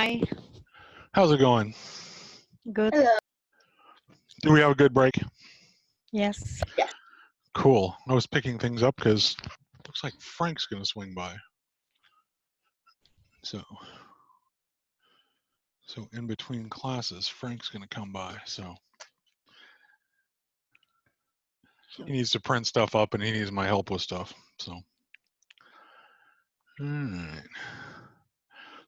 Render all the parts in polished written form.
Hi, How's it going? good. Hello. Do we have a good break? Yes. Cool. I was picking things up because looks like Frank's going to swing by. So in between classes, Frank's going to come by. So he needs to print stuff up and he needs my help with stuff. So, all right.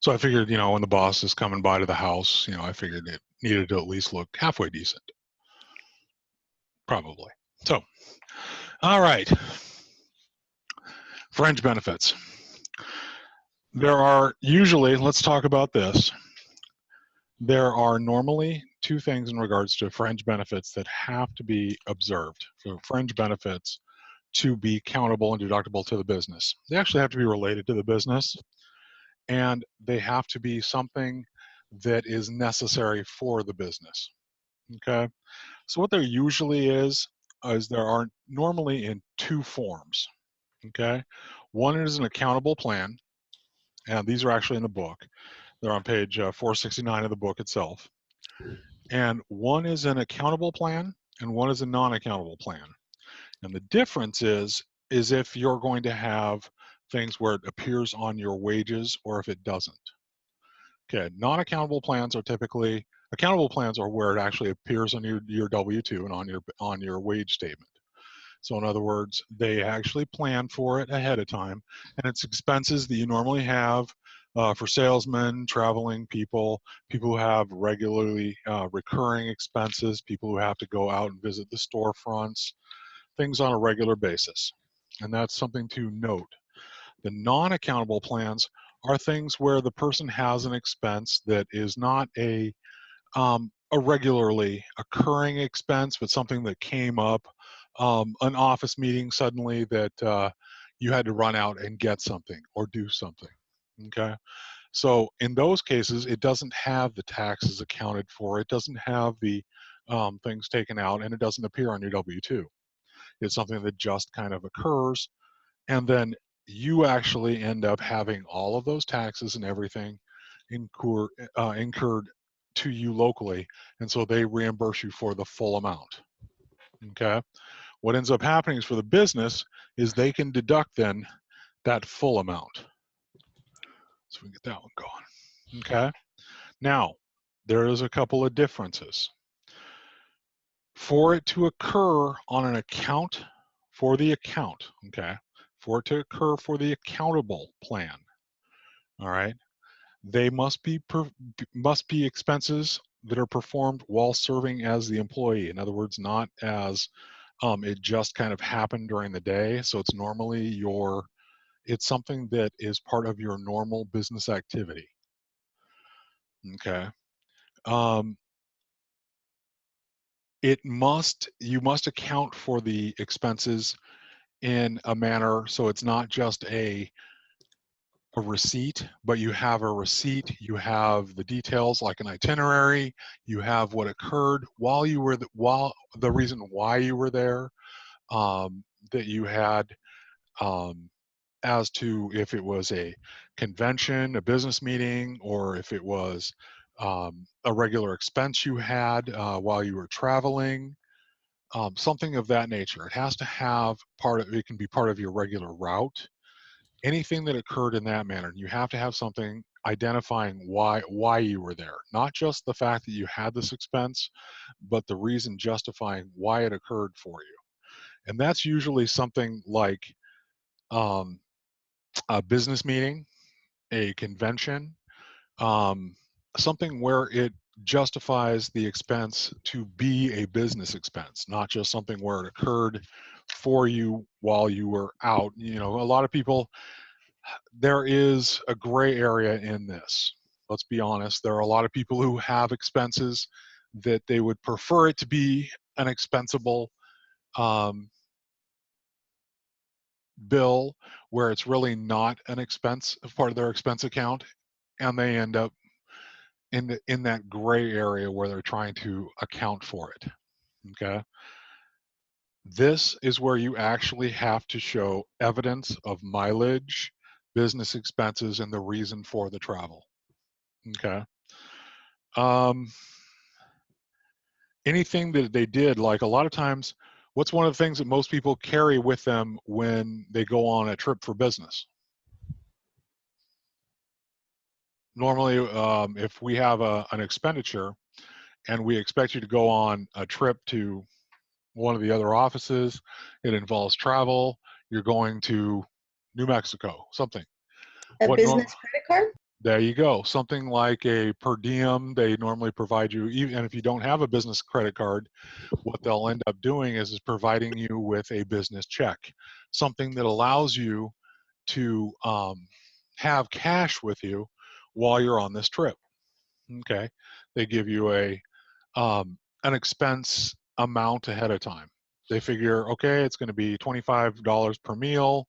So I figured, when the boss is coming by to the house, I figured it needed to at least look halfway decent. Probably. So, all right. Fringe benefits. There are usually, let's talk about this. There are normally two things in regards to fringe benefits that have to be observed for fringe benefits to be countable and deductible to the business. They actually have to be related to the business, and they have to be something that is necessary for the business. Okay, so what there usually is there are normally in two forms. Okay, one is an accountable plan, and these are actually in the book. They're on page 469 of the book itself. And one is an accountable plan and one is a non-accountable plan. And the difference is if you're going to have things where it appears on your wages or if it doesn't. Okay, non-accountable plans are typically, accountable plans are where it actually appears on your W-2 and on your wage statement. So in other words, they actually plan for it ahead of time, and it's expenses that you normally have for salesmen, traveling people, people who have regularly recurring expenses, people who have to go out and visit the storefronts, things on a regular basis. And that's something to note. The non-accountable plans are things where the person has an expense that is not a regularly occurring expense, but something that came up, an office meeting suddenly that you had to run out and get something or do something. Okay, so in those cases, it doesn't have the taxes accounted for, it doesn't have the things taken out, and it doesn't appear on your W-2. It's something that just kind of occurs, and then you actually end up having all of those taxes and everything incurred to you locally, and so they reimburse you for the full amount. Okay, what ends up happening is for the business is they can deduct then that full amount. So we get that one going. Okay, now there is a couple of differences. For it to occur on an account for the account, okay, for it to occur for the accountable plan, all right, they must be expenses that are performed while serving as the employee. In other words, not as it just kind of happened during the day. So it's normally it's something that is part of your normal business activity. Okay. You must account for the expenses in a manner so it's not just a receipt, but you have a receipt, you have the details like an itinerary, you have what occurred while you were the reason why you were there, that you had, as to if it was a convention, a business meeting, or if it was a regular expense you had while you were traveling, something of that nature. It has to have it can be part of your regular route. Anything that occurred in that manner, you have to have something identifying why you were there, not just the fact that you had this expense, but the reason justifying why it occurred for you. And that's usually something like a business meeting, a convention, something where it justifies the expense to be a business expense, not just something where it occurred for you while you were out. A lot of people, there is a gray area in this. Let's be honest. There are a lot of people who have expenses that they would prefer it to be an expensible bill where it's really not an expense, part of their expense account, and they end up in that gray area where they're trying to account for it. Okay. This is where you actually have to show evidence of mileage, business expenses, and the reason for the travel. Okay. Um, anything that they did, like a lot of times, what's one of the things that most people carry with them when they go on a trip for business? Normally, if we have an expenditure and we expect you to go on a trip to one of the other offices, it involves travel, you're going to New Mexico, something. A What business credit card? There you go. Something like a per diem, they normally provide you, even if you don't have a business credit card, what they'll end up doing is providing you with a business check, something that allows you to have cash with you while you're on this trip. Okay, they give you an expense amount ahead of time. They figure, okay, it's going to be $25 per meal,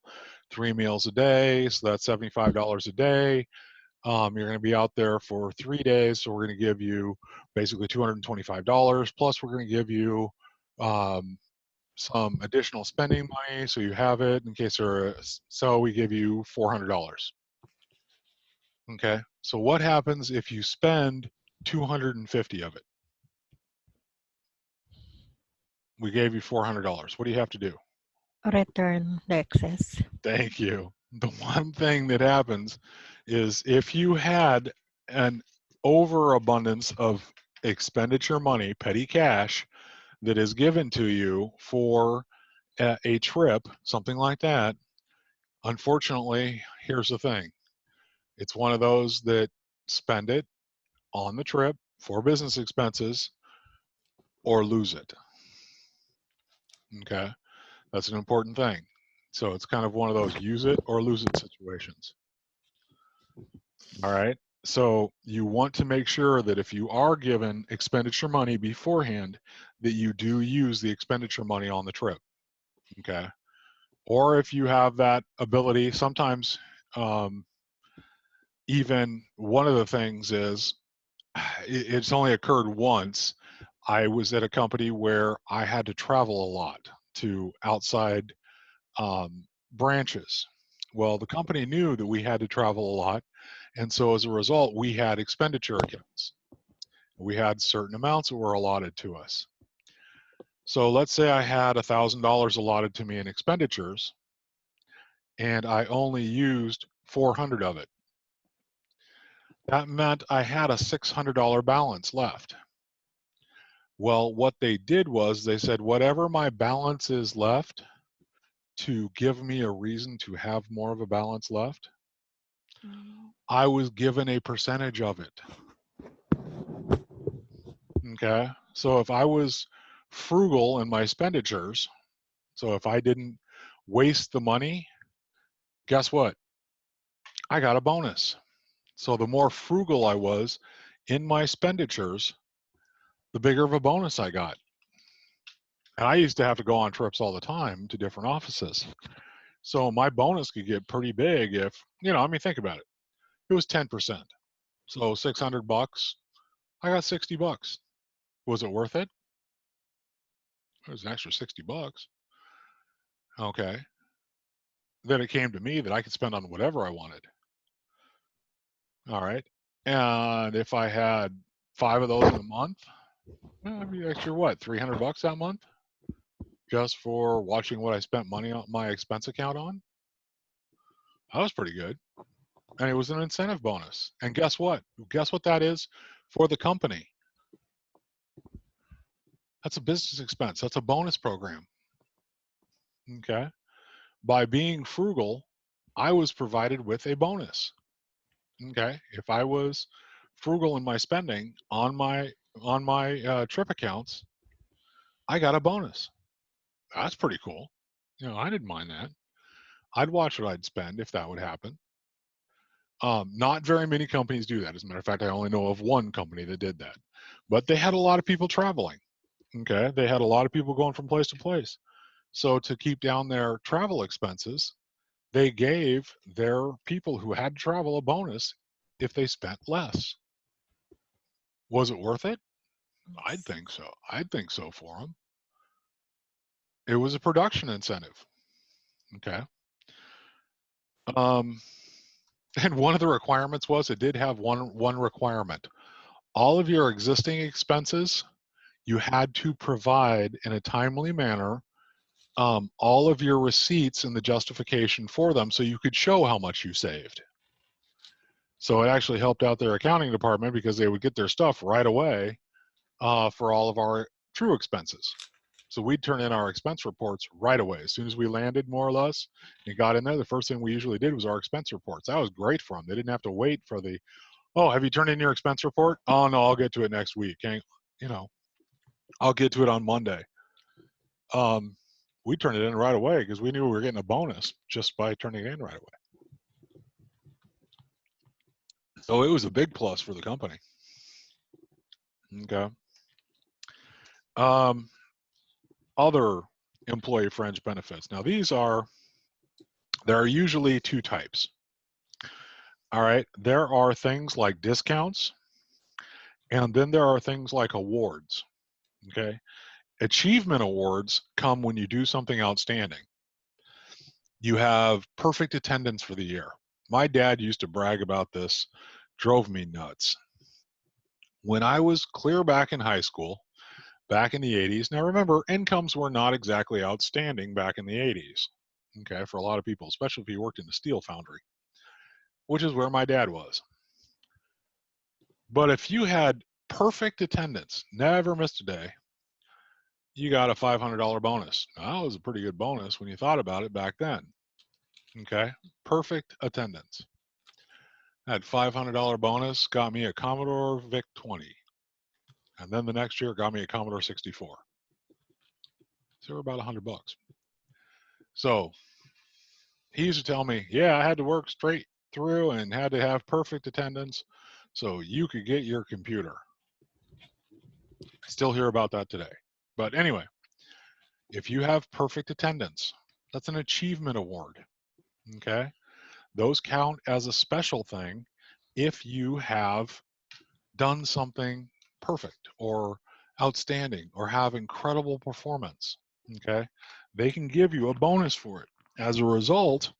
3 meals a day, so that's $75 a day. You're going to be out there for 3 days, so we're going to give you basically $225. Plus, we're going to give you some additional spending money, so you have it in case there is. So we give you $400. Okay. So what happens if you spend 250 of it? We gave you $400. What do you have to do? Return the excess. Thank you. The one thing that happens is if you had an overabundance of expenditure money, petty cash, that is given to you for a trip, something like that, unfortunately, here's the thing. It's one of those that spend it on the trip for business expenses or lose it. Okay, that's an important thing. So it's kind of one of those use it or lose it situations. All right. So you want to make sure that if you are given expenditure money beforehand, that you do use the expenditure money on the trip. Okay. Or if you have that ability, sometimes even one of the things is it's only occurred once. I was at a company where I had to travel a lot to outside branches. Well, the company knew that we had to travel a lot, and so as a result, we had expenditure accounts. We had certain amounts that were allotted to us. So let's say I had $1,000 allotted to me in expenditures, and I only used 400 of it. That meant I had a $600 balance left. Well, what they did was they said, whatever my balance is left, to give me a reason to have more of a balance left, I was given a percentage of it. Okay. So if I was frugal in my expenditures, so if I didn't waste the money, guess what? I got a bonus. So the more frugal I was in my expenditures, the bigger of a bonus I got. And I used to have to go on trips all the time to different offices. So my bonus could get pretty big if, I mean, think about it. It was 10%. So 600 bucks, I got 60 bucks. Was it worth it? It was an extra 60 bucks. Okay. Then it came to me that I could spend on whatever I wanted. All right. And if I had 5 of those in a month, I'd be extra what, 300 bucks that month? Just for watching what I spent money on my expense account on? That was pretty good. And it was an incentive bonus. And guess what? Guess what that is for the company? That's a business expense. That's a bonus program. Okay. By being frugal, I was provided with a bonus. Okay. If I was frugal in my spending on my trip accounts, I got a bonus. That's pretty cool. I didn't mind that. I'd watch what I'd spend if that would happen. Not very many companies do that. As a matter of fact, I only know of one company that did that. But they had a lot of people traveling. Okay. They had a lot of people going from place to place. So to keep down their travel expenses, they gave their people who had to travel a bonus if they spent less. Was it worth it? I'd think so. I'd think so for them. It was a production incentive. Okay. And one of the requirements was it did have one requirement. All of your existing expenses, you had to provide in a timely manner all of your receipts and the justification for them so you could show how much you saved. So it actually helped out their accounting department because they would get their stuff right away for all of our true expenses. So we'd turn in our expense reports right away. As soon as we landed, more or less, and got in there, the first thing we usually did was our expense reports. That was great for them. They didn't have to wait for the, oh, have you turned in your expense report? Oh, no, I'll get to it next week. And, you know, I'll get to it on Monday. We turned it in right away because we knew we were getting a bonus just by turning it in right away. So it was a big plus for the company. Okay. Other employee fringe benefits. Now there are usually two types. All right. There are things like discounts, and then there are things like awards. Okay. Achievement awards come when you do something outstanding. You have perfect attendance for the year. My dad used to brag about this, drove me nuts. When I was clear back in high school, back in the 80s, now remember, incomes were not exactly outstanding back in the 80s, okay, for a lot of people, especially if you worked in the steel foundry, which is where my dad was. But if you had perfect attendance, never missed a day, you got a $500 bonus. Now, that was a pretty good bonus when you thought about it back then. Okay, perfect attendance. That $500 bonus got me a Commodore VIC 20, and then the next year got me a Commodore 64. So we're about $100. So he used to tell me, yeah, I had to work straight through and had to have perfect attendance so you could get your computer. I still hear about that today. But anyway, if you have perfect attendance, that's an achievement award. Okay. Those count as a special thing if you have done something perfect or outstanding or have incredible performance. Okay. They can give you a bonus for it. As a result,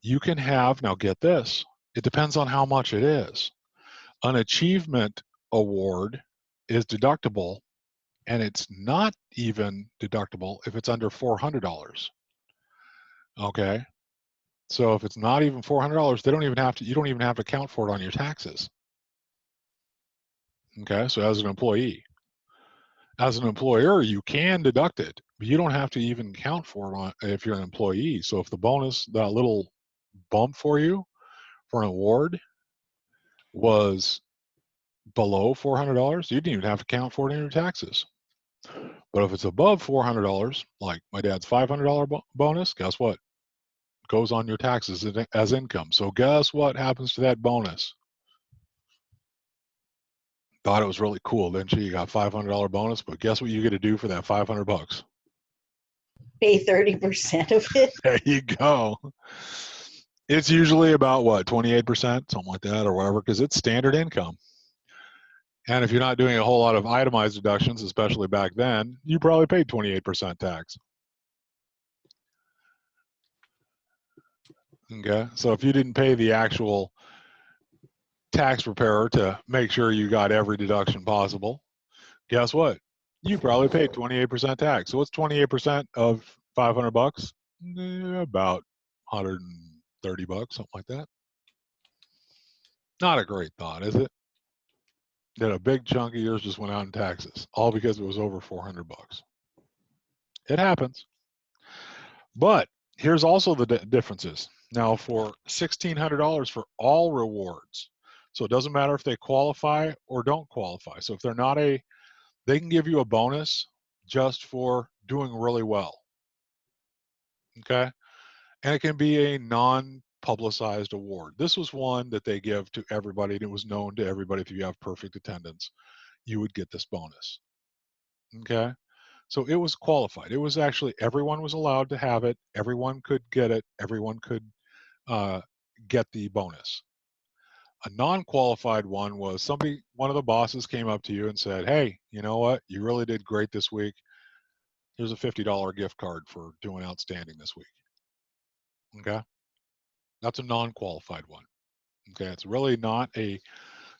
you can have, now get this, it depends on how much it is. An achievement award is deductible, and it's not even deductible if it's under $400. Okay. So if it's not even $400, they don't even have to, you don't even have to account for it on your taxes. Okay. So as an employee, as an employer, you can deduct it, but you don't have to even count for it on, if you're an employee. So if the bonus, that little bump for you for an award was below $400, you didn't even have to count for it in your taxes. But if it's above $400, like my dad's $500 bonus, guess what? It goes on your taxes as income. So guess what happens to that bonus? Thought it was really cool, didn't you? You got $500 bonus, but guess what you get to do for that $500? Pay 30% of it. There you go. It's usually about what, 28%, something like that, or whatever, because it's standard income. And if you're not doing a whole lot of itemized deductions, especially back then, you probably paid 28% tax. Okay, so if you didn't pay the actual tax preparer to make sure you got every deduction possible, guess what? You probably paid 28% tax. So what's 28% of $500? About $130, something like that. Not a great thought, is it? That a big chunk of yours just went out in taxes, all because it was over $400. It happens. But here's also the differences. Now for $1,600 for all rewards, so it doesn't matter if they qualify or don't qualify. So if they're not they can give you a bonus just for doing really well. Okay. And it can be a non-publicized award. This was one that they give to everybody, and it was known to everybody. If you have perfect attendance, you would get this bonus. Okay. So it was qualified. It was actually, everyone was allowed to have it. Everyone could get it. Everyone could uh, get the bonus. A non-qualified one was one of the bosses came up to you and said, hey, you know what? You really did great this week. Here's a $50 gift card for doing outstanding this week. Okay. That's a non-qualified one. Okay, it's really not a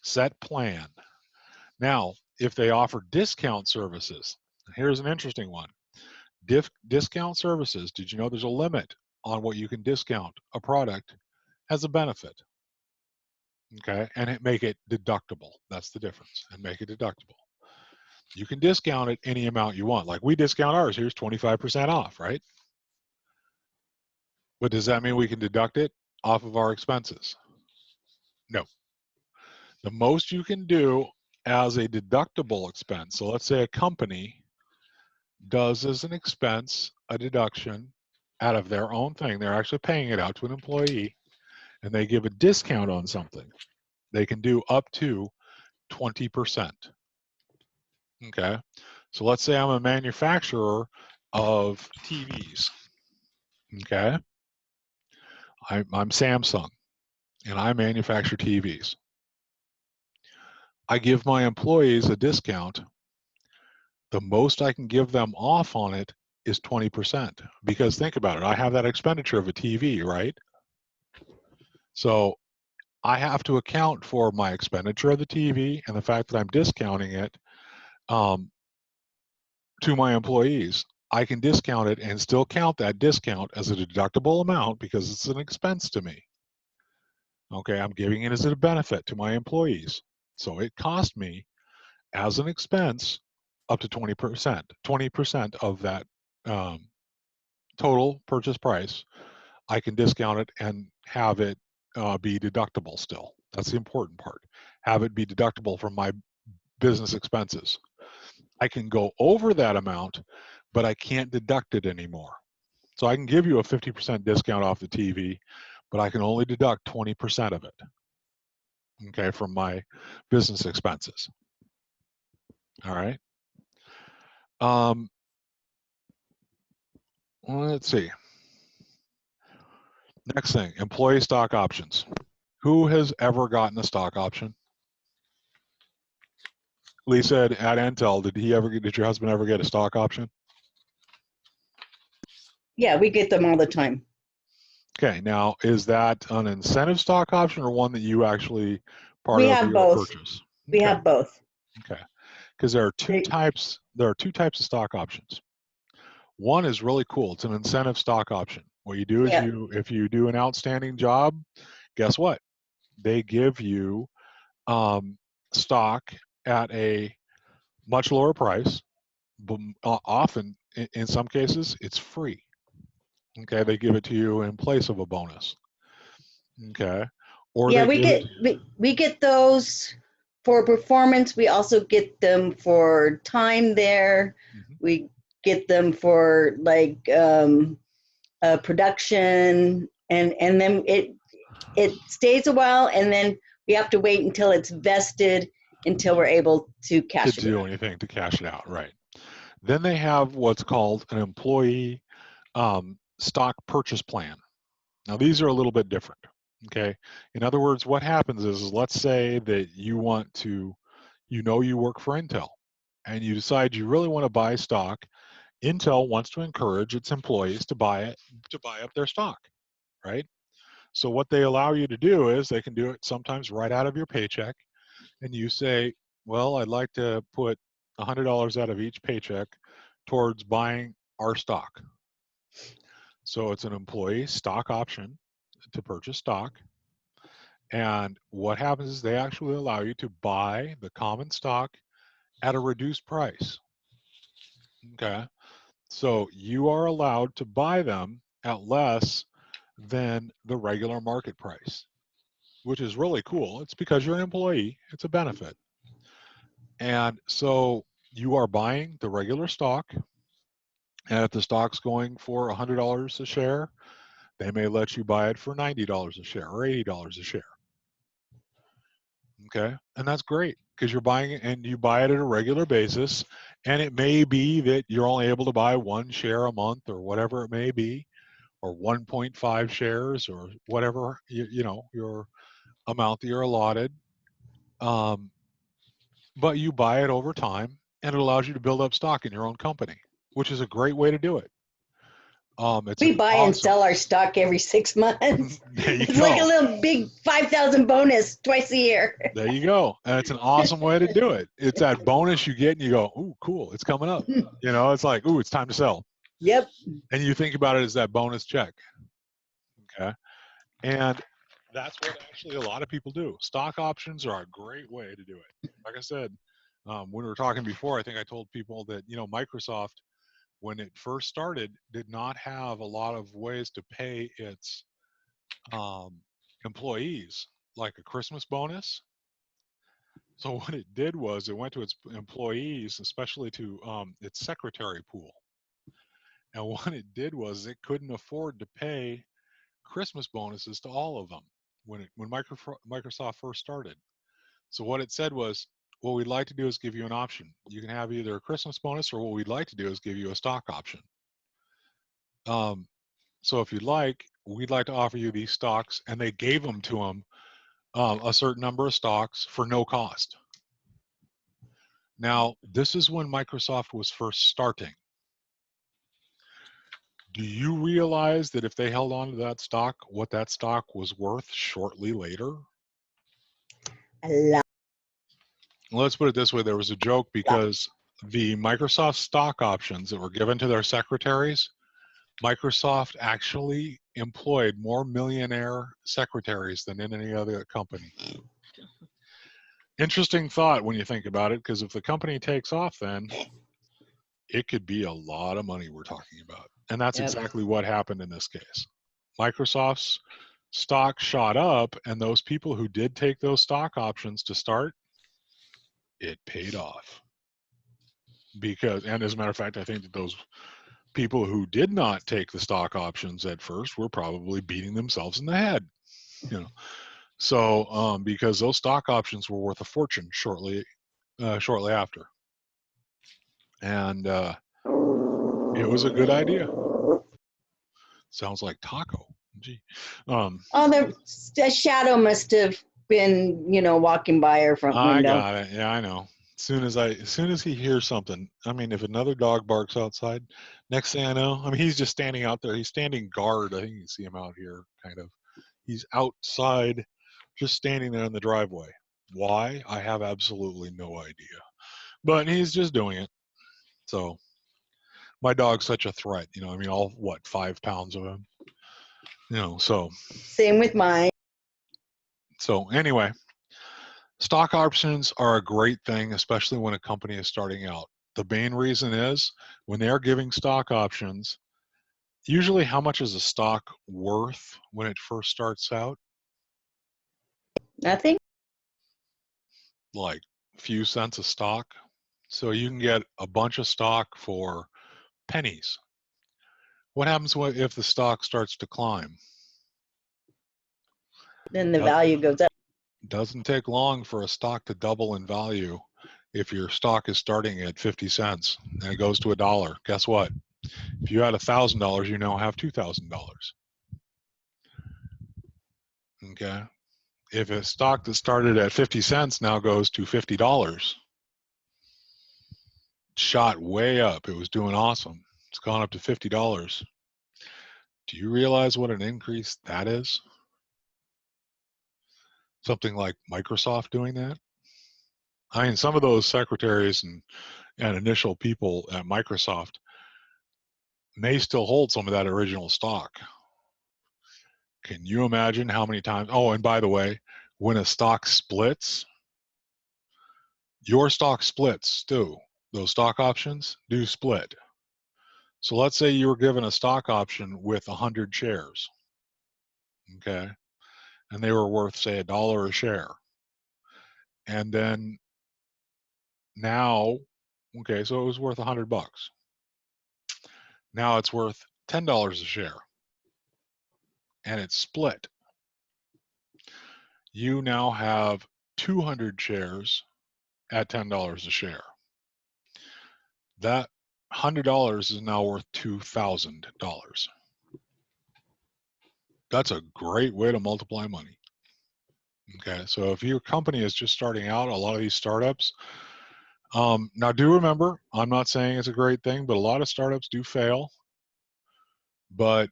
set plan. Now, if they offer discount services, here's an interesting one. Discount services, did you know there's a limit on what you can discount a product as a benefit? Okay, and make it deductible. That's the difference, and make it deductible. You can discount it any amount you want. Like we discount ours, here's 25% off, right? But does that mean we can deduct it off of our expenses? No. The most you can do as a deductible expense, so let's say a company does as an expense a deduction out of their own thing, they're actually paying it out to an employee, and they give a discount on something, they can do up to 20%. Okay, so let's say I'm a manufacturer of TVs. Okay, I'm Samsung, and I manufacture TVs. I give my employees a discount. The most I can give them off on it is 20%. Because think about it, I have that expenditure of a TV, right? So I have to account for my expenditure of the TV and the fact that I'm discounting it to my employees. I can discount it and still count that discount as a deductible amount because it's an expense to me. Okay, I'm giving it as a benefit to my employees. So it cost me as an expense up to 20%. 20% of that total purchase price, I can discount it and have it be deductible still. That's the important part. Have it be deductible from my business expenses. I can go over that amount, but I can't deduct it anymore. So I can give you a 50% discount off the TV, but I can only deduct 20% of it, okay, from my business expenses. All right. Let's see. Next thing, employee stock options. Who has ever gotten a stock option? Lisa, at Intel, did your husband ever get a stock option? Yeah, we get them all the time. Okay, now is that an incentive stock option or one that you actually part We of have your both. purchase? We Okay. have both. Okay, because there are two They- types. There are two types of stock options. One is really cool. It's an incentive stock option. What you do is Yeah. if you do an outstanding job, guess what? They give you stock at a much lower price, but often in some cases it's free. Okay, they give it to you in place of a bonus. Okay, or Yeah, they give it. we get those for performance. We also get them for time there. Mhm. We get them for like production, and then it stays a while, and then we have to wait until it's vested until we're able to cash To it in. do anything to cash it out, right? Then they have what's called an employee stock purchase plan. Now these are a little bit different. Okay, in other words, what happens is let's say that you want to, you work for Intel, and you decide you really want to buy stock. Intel wants to encourage its employees to buy up their stock, right? So what they allow you to do is they can do it sometimes right out of your paycheck, and you say, well, I'd like to put $100 out of each paycheck towards buying our stock. So it's an employee stock option to purchase stock. And what happens is they actually allow you to buy the common stock at a reduced price. Okay. So you are allowed to buy them at less than the regular market price, which is really cool. It's because you're an employee, it's a benefit. And so you are buying the regular stock, and if the stock's going for $100 a share, they may let you buy it for $90 a share or $80 a share. Okay, and that's great because you're buying it and you buy it at a regular basis, and it may be that you're only able to buy one share a month or whatever it may be, or 1.5 shares or whatever your amount that you're allotted. But you buy it over time, and it allows you to build up stock in your own company, which is a great way to do it. It's We an buy and awesome. sell our stock every 6 months. There you It's like a go. little big 5,000 bonus twice a year. There you go. And it's an awesome way to do it. It's that bonus you get and you go, ooh, cool, it's coming up. You know, it's like, ooh, it's time to sell. Yep. And you think about it as that bonus check. Okay. And that's what actually a lot of people do. Stock options are a great way to do it. Like I said, when we were talking before, I think I told people that, you know, Microsoft, when it first started, did not have a lot of ways to pay its employees, like a Christmas bonus. So what it did was it went to its employees, especially to its secretary pool. And what it did was it couldn't afford to pay Christmas bonuses to all of them when Microsoft first started. So what it said was, what we'd like to do is give you an option. You can have either a Christmas bonus, or what we'd like to do is give you a stock option. So if you'd like, we'd like to offer you these stocks, and they gave them to them, a certain number of stocks for no cost. Now, this is when Microsoft was first starting. Do you realize that if they held on to that stock, what that stock was worth shortly later? A lot. Let's put it this way. There was a joke because the Microsoft stock options that were given to their secretaries, Microsoft actually employed more millionaire secretaries than in any other company. Interesting thought when you think about it, because if the company takes off, then it could be a lot of money we're talking about. And that's Yep. exactly what happened in this case. Microsoft's stock shot up, and those people who did take those stock options to start, it paid off. Because, and as a matter of fact, I think that those people who did not take the stock options at first were probably beating themselves in the head, you know. So because those stock options were worth a fortune shortly after, and it was a good idea. Sounds like taco. Gee. Oh, the shadow must have been, walking by her front I window. got it. Yeah, I know. As soon as he hears something, I mean, if another dog barks outside, next thing I know, I mean, he's just standing out there. He's standing guard. I think you can see him out here, kind of. He's outside, just standing there in the driveway. Why? I have absolutely no idea. But he's just doing it. So my dog's such a threat, I mean, all, 5 pounds of him? So. Same with mine. So anyway, stock options are a great thing, especially when a company is starting out. The main reason is when they are giving stock options, usually how much is a stock worth when it first starts out? Nothing. Like a few cents a stock. So you can get a bunch of stock for pennies. What happens if the stock starts to climb? Then the value goes up. Doesn't take long for a stock to double in value. If your stock is starting at 50 cents and it goes to $1, guess what? If you had $1,000, you now have $2,000. Okay. If a stock that started at 50 cents now goes to $50, shot way up. It was doing awesome. It's gone up to $50. Do you realize what an increase that is? Something like Microsoft doing that? I mean, some of those secretaries and initial people at Microsoft may still hold some of that original stock. Can you imagine how many times? Oh, and by the way, when a stock splits, your stock splits too. Those stock options do split. So let's say you were given a stock option with 100 shares, okay, and they were worth, say, $1 a share. And then now, okay, so it was worth $100. Now it's worth $10 a share, and it's split. You now have 200 shares at $10 a share. That $100 is now worth $2,000. That's a great way to multiply money. Okay, so if your company is just starting out, a lot of these startups, now do remember, I'm not saying it's a great thing, but a lot of startups do fail but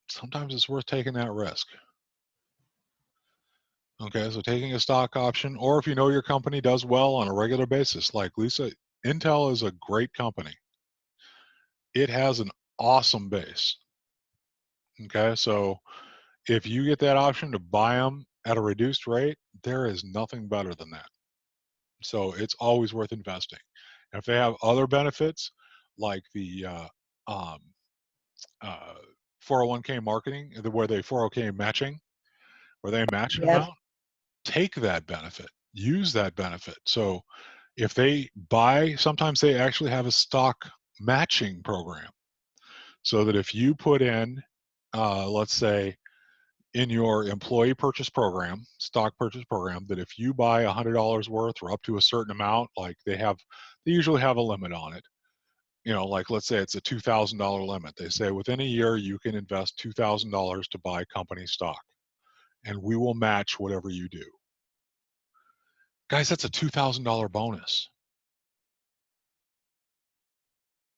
sometimes it's worth taking that risk. Okay, so taking a stock option, or if you know your company does well on a regular basis, like Lisa, Intel is a great company. It has an awesome base. Okay, so if you get that option to buy them at a reduced rate, there is nothing better than that. So it's always worth investing. And if they have other benefits, like the um, 401k marketing, where they 401k matching, where they match an Yep. amount, take that benefit, use that benefit. So if they buy, sometimes they actually have a stock matching program, so that if you put in, let's say, in your employee purchase program, stock purchase program, that if you buy $100 worth or up to a certain amount, like they usually have a limit on it. You know, like let's say it's a $2,000 limit. They say within a year you can invest $2,000 to buy company stock, and we will match whatever you do. Guys, that's a $2,000 bonus.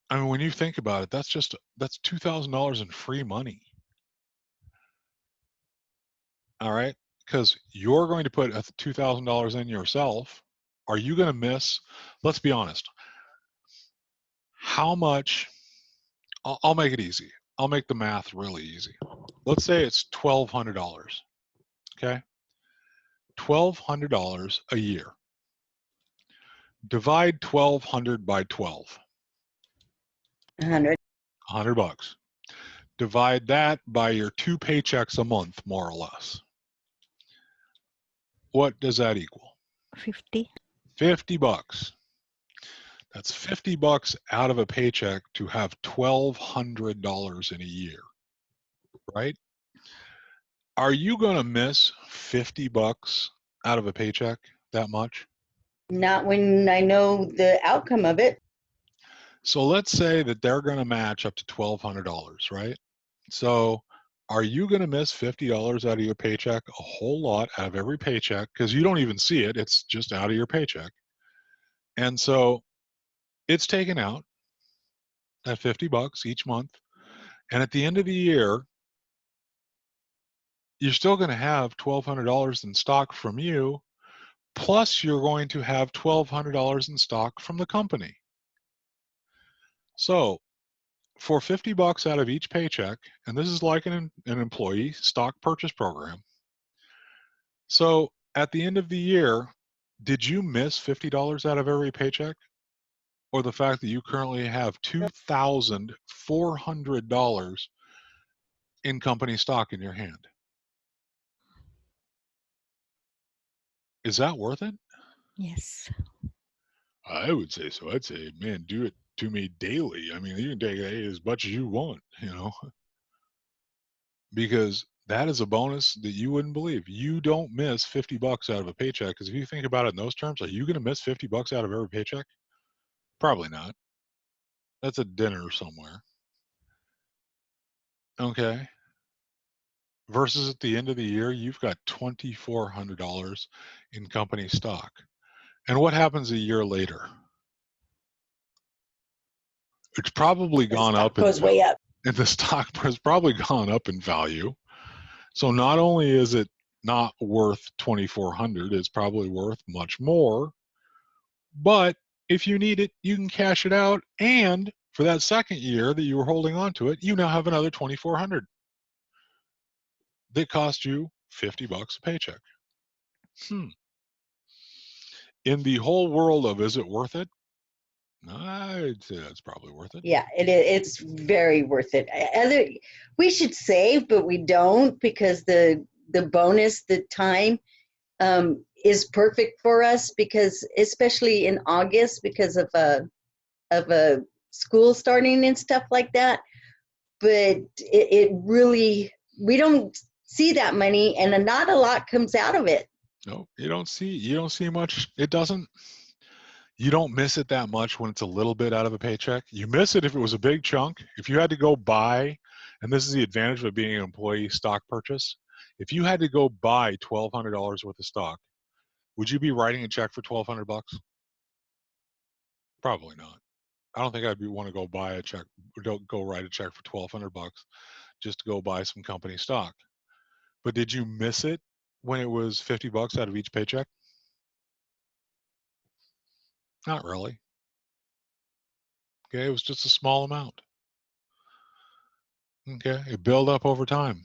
I mean, when you think about it, that's $2,000 in free money. All right, because you're going to put $2,000 in yourself. Are you going to miss? Let's be honest. How much? I'll make it easy. I'll make the math really easy. Let's say it's $1,200. Okay, $1,200 a year. Divide 1,200 by 12. 100. $100. Divide that by your 2 paychecks a month, more or less. What does that equal? 50. $50. That's $50 out of a paycheck to have $1,200 in a year, right? Are you going to miss $50 out of a paycheck that much? Not when I know the outcome of it. So let's say that they're going to match up to $1,200, right? So are you going to miss $50 out of your paycheck? A whole lot out of every paycheck, because you don't even see it. It's just out of your paycheck. And so it's taken out at $50 each month. And at the end of the year, you're still going to have $1,200 in stock from you, plus you're going to have $1,200 in stock from the company. So for $50 out of each paycheck, and this is like an employee stock purchase program. So at the end of the year, did you miss $50 out of every paycheck? Or the fact that you currently have $2,400 in company stock in your hand? Is that worth it? Yes. I would say so. I'd say, man, do it to me daily. I mean, you can take it as much as you want, because that is a bonus that you wouldn't believe. You don't miss $50 out of a paycheck, because if you think about it in those terms, are you going to miss $50 out of every paycheck? Probably not. That's a dinner somewhere. Okay. Versus at the end of the year, you've got $2,400 in company stock. And what happens a year later? It's probably The gone stock up in goes way up. and the stock has probably gone up in value. So not only is it not worth 2,400, it's probably worth much more. But if you need it, you can cash it out. And for that second year that you were holding on to it, you now have another 2,400 that cost you $50 a paycheck. In the whole world of, is it worth it? I'd say that's probably worth it. Yeah, it's very worth it. We should save, but we don't, because the bonus, the time is perfect for us, because especially in August, because of a school starting and stuff like that. But it really, we don't see that money, and not a lot comes out of it. No, you don't see much. You don't miss it that much when it's a little bit out of a paycheck. You miss it if it was a big chunk. If you had to go buy, and this is the advantage of being an employee stock purchase, if you had to go buy $1,200 worth of stock, would you be writing a check for $1,200? Probably not. I don't think I'd want to go buy a check, or don't go write a check for $1,200 just to go buy some company stock. But did you miss it when it was $50 out of each paycheck? Not really. Okay, it was just a small amount. Okay, it built up over time.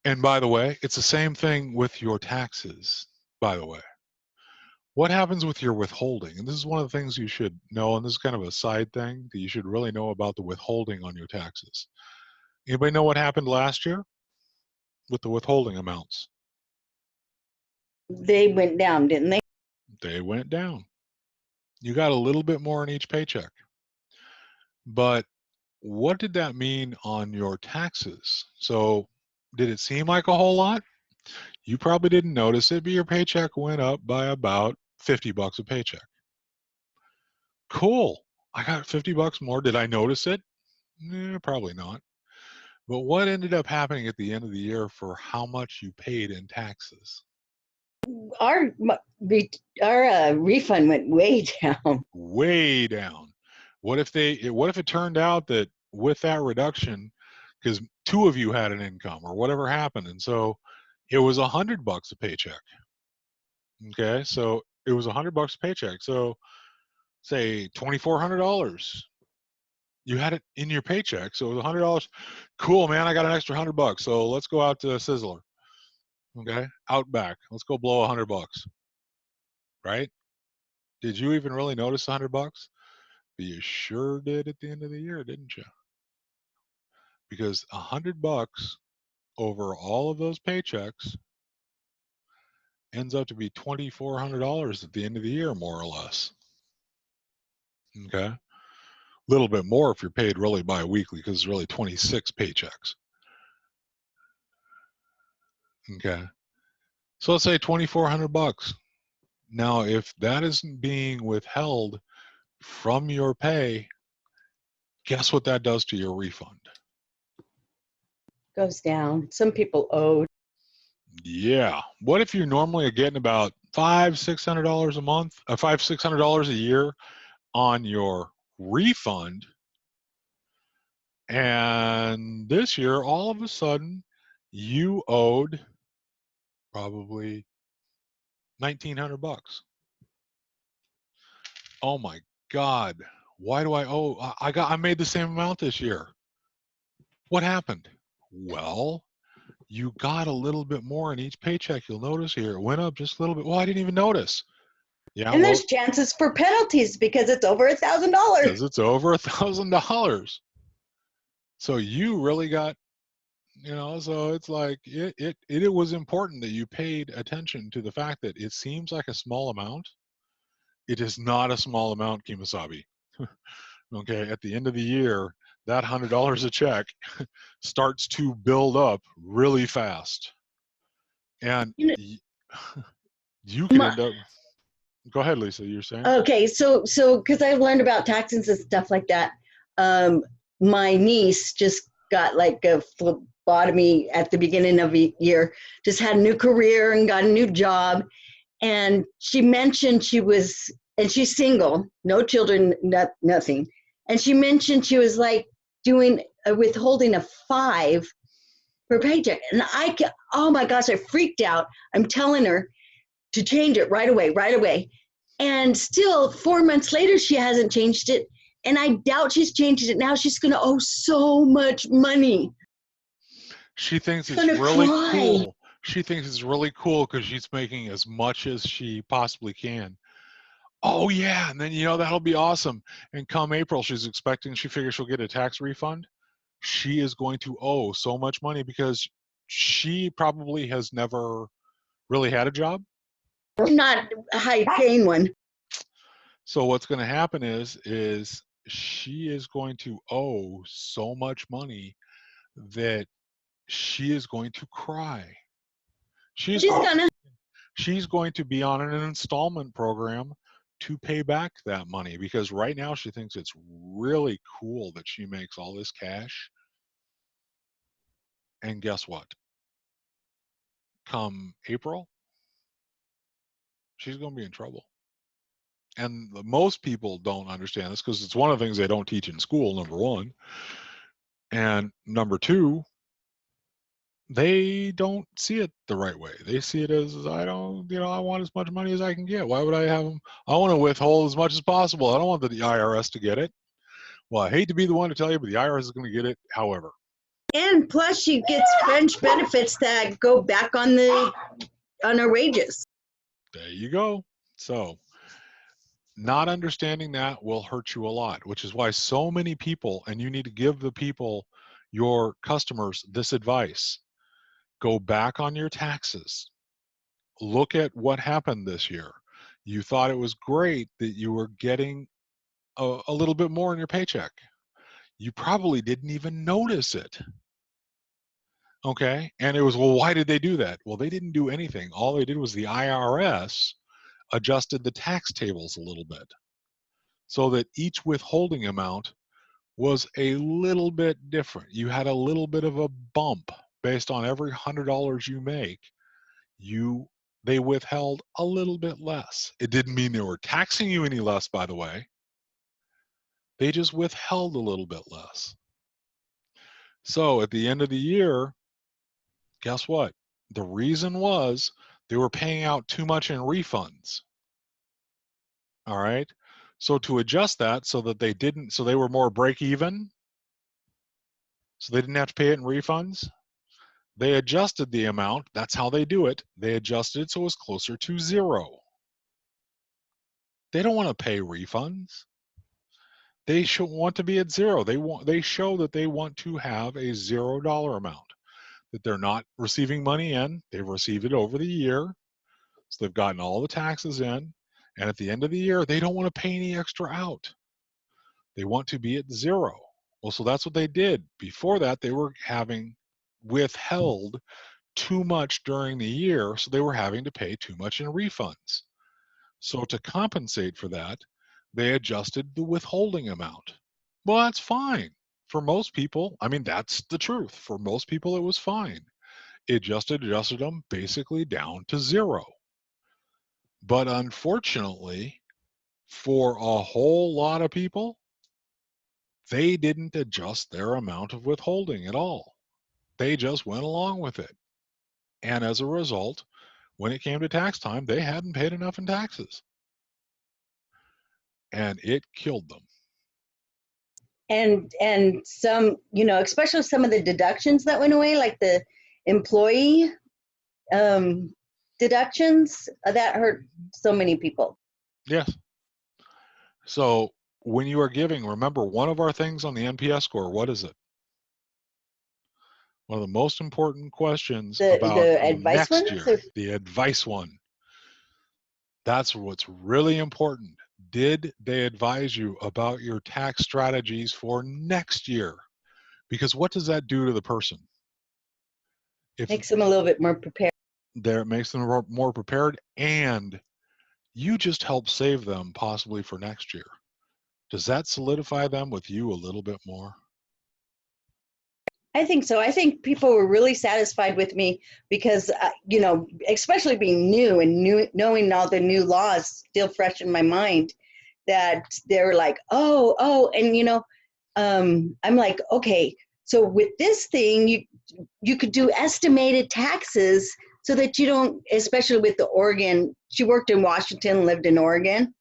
And by the way, it's the same thing with your taxes, by the way. What happens with your withholding? And this is one of the things you should know, and this is kind of a side thing that you should really know about the withholding on your taxes. Anybody know what happened last year with the withholding amounts? They went down, didn't they? They went down. You got a little bit more in each paycheck. But what did that mean on your taxes? So did it seem like a whole lot? You probably didn't notice it, but your paycheck went up by about $50 a paycheck. Cool. I got $50 more. Did I notice it? Probably not. But what ended up happening at the end of the year for how much you paid in taxes? Our refund went way down. Way down. What if it turned out that with that reduction, because two of you had an income or whatever happened, and so it was $100 a paycheck. Okay, so it was $100 a paycheck. So say $2,400. You had it in your paycheck, so it was $100. Cool, man. I got an extra $100. So let's go out to Sizzler. Okay, Outback. Let's go blow $100. Right? Did you even really notice $100? But you sure did at the end of the year, didn't you? Because $100 over all of those paychecks ends up to be $2,400 at the end of the year, more or less. Okay, a little bit more if you're paid really bi-weekly, because it's really 26 paychecks. Okay, so let's say $2,400. Now, if that isn't being withheld from your pay, guess what that does to your refund? Goes down. Some people owed. Yeah. What if you're normally getting about $500-$600 a month, $500-$600 a year on your refund, and this year all of a sudden you owed probably $1,900? Oh my God! Why do I owe? I made the same amount this year. What happened? Well, you got a little bit more in each paycheck. You'll notice here it went up just a little bit. Well, I didn't even notice. Yeah, And well, there's chances for penalties because it's over $1,000. because it's over $1,000. So you really got, so it's like it was important that you paid attention to the fact that it seems like a small amount. It is not a small amount, Kimasabi. Okay, at the end of the year, that $100 a check starts to build up really fast, and You know, you could end up. Go ahead, Lisa. You're saying? okay, so because I've learned about taxes and stuff like that, my niece just got like a phlebotomy at the beginning of the year, just had a new career and got a new job. And she mentioned and she's single, no children, nothing. And she mentioned she was like doing a withholding of 5 per paycheck. And oh my gosh, I freaked out. I'm telling her to change it right away, right away. And still 4 months later, she hasn't changed it. And I doubt she's changed it now. She's going to owe so much money. She thinks it's really cool. She thinks it's really cool because she's making as much as she possibly can. Oh yeah, and then that'll be awesome. And come April, she figures she'll get a tax refund. She is going to owe so much money because she probably has never really had a job. Not a high paying one. So what's going to happen is she is going to owe so much money that she is going to cry. She's going to be on an installment program to pay back that money, because right now she thinks it's really cool that she makes all this cash. And guess what? Come April, she's going to be in trouble. and most people don't understand this because it's one of the things they don't teach in school, number one. And number two, they don't see it the right way. They see it as, I don't, I want as much money as I can get. Why would I have them? I want to withhold as much as possible. I don't want the IRS to get it. Well, I hate to be the one to tell you, but the IRS is going to get it however. And plus, she gets Fringe benefits that go back on her wages. There you go. So not understanding that will hurt you a lot, which is why so many people, and you need to give the people, your customers, this advice. Go back on your taxes. Look at what happened this year. You thought it was great that you were getting a little bit more in your paycheck. You probably didn't even notice it. Okay? And it was, well, why did they do that? Well, they didn't do anything. All they did was the IRS adjusted the tax tables a little bit so that each withholding amount was a little bit different. You had a little bit of a bump based on every $100 you make. They withheld a little bit less. It didn't mean they were taxing you any less, by the way. They just withheld a little bit less. So at the end of the year, guess what? The reason was they were paying out too much in refunds. All right. So to adjust that so that they were more break even, so they didn't have to pay it in refunds, they adjusted the amount. That's how they do it. They adjusted it so it was closer to zero. They don't want to pay refunds. They should want to be at zero. They show that they want to have a $0 amount, that they're not receiving money in. They've received it over the year. So they've gotten all the taxes in. And at the end of the year, they don't want to pay any extra out. They want to be at zero. Well, so that's what they did. Before that, they were having withheld too much during the year, so they were having to pay too much in refunds. So to compensate for that, they adjusted the withholding amount. Well, that's fine. For most people, I mean, that's the truth. For most people, it was fine. It just adjusted them basically down to zero. But unfortunately, for a whole lot of people, they didn't adjust their amount of withholding at all. They just went along with it. And as a result, when it came to tax time, they hadn't paid enough in taxes. And it killed them. And some, especially some of the deductions that went away, like the employee deductions, that hurt so many people. Yes. So when you are giving, remember, one of our things on the NPS score, what is it? One of the most important questions about the advice next ones, year, the advice one. That's what's really important. Did they advise you about your tax strategies for next year? Because what does that do to the person? makes them a little bit more prepared. It makes them more prepared, and you just help save them possibly for next year. Does that solidify them with you a little bit more? I think so. I think people were really satisfied with me because, especially being new and knowing all the new laws still fresh in my mind, that they were like, oh, and I'm like, okay, so with this thing, you could do estimated taxes so that you don't, especially with the Oregon. She worked in Washington, lived in Oregon,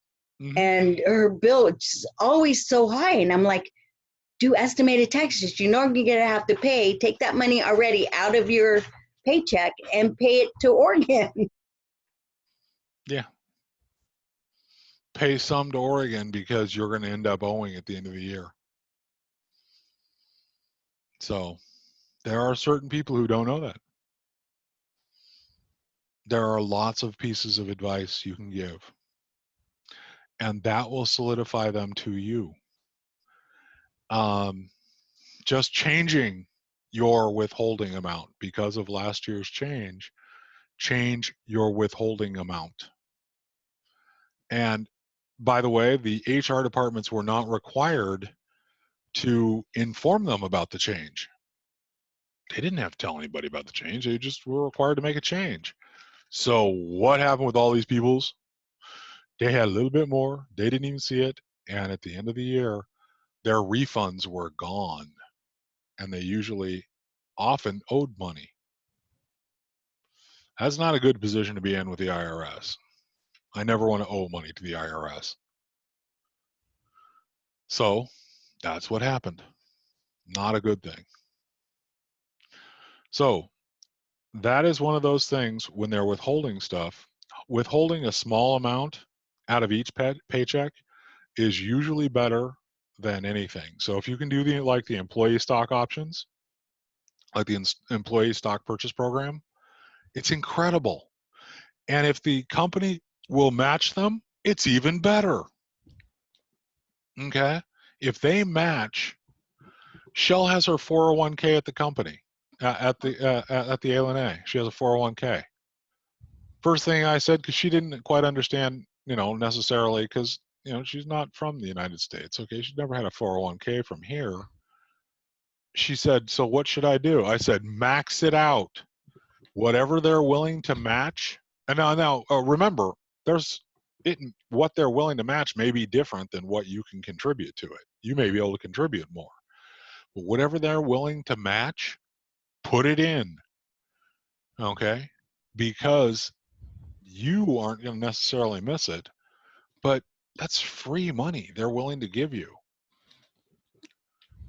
and her bill is always so high, and I'm like, do estimated taxes. You're going to have to pay, take that money already out of your paycheck and pay it to Oregon. Yeah. Pay some to Oregon because you're going to end up owing at the end of the year. So there are certain people who don't know that. There are lots of pieces of advice you can give, and that will solidify them to you. Just changing your withholding amount because of last year's change your withholding amount. And by the way, the HR departments were not required to inform them about the change. They didn't have to tell anybody about the change. They just were required to make a change. So what happened with all these peoples? They had a little bit more. They didn't even see it. And at the end of the year, their refunds were gone. And they usually often owed money. That's not a good position to be in with the IRS. I never want to owe money to the IRS. So that's what happened. Not a good thing. So that is one of those things when they're withholding stuff. Withholding a small amount out of each paycheck is usually better than anything. So if you can do the employee stock options, like the employee stock purchase program, it's incredible. And if the company will match them, it's even better. Okay? If they match, Shell has her 401k at the company, at the ALNA. She has a 401k. First thing I said, because she didn't quite understand, necessarily, because she's not from the United States. Okay, she's never had a 401k from here. She said, "So what should I do?" I said, "Max it out. Whatever they're willing to match." And now, remember, what they're willing to match may be different than what you can contribute to it. You may be able to contribute more, but whatever they're willing to match, put it in. Okay, because you aren't going to necessarily miss it, but that's free money they're willing to give you.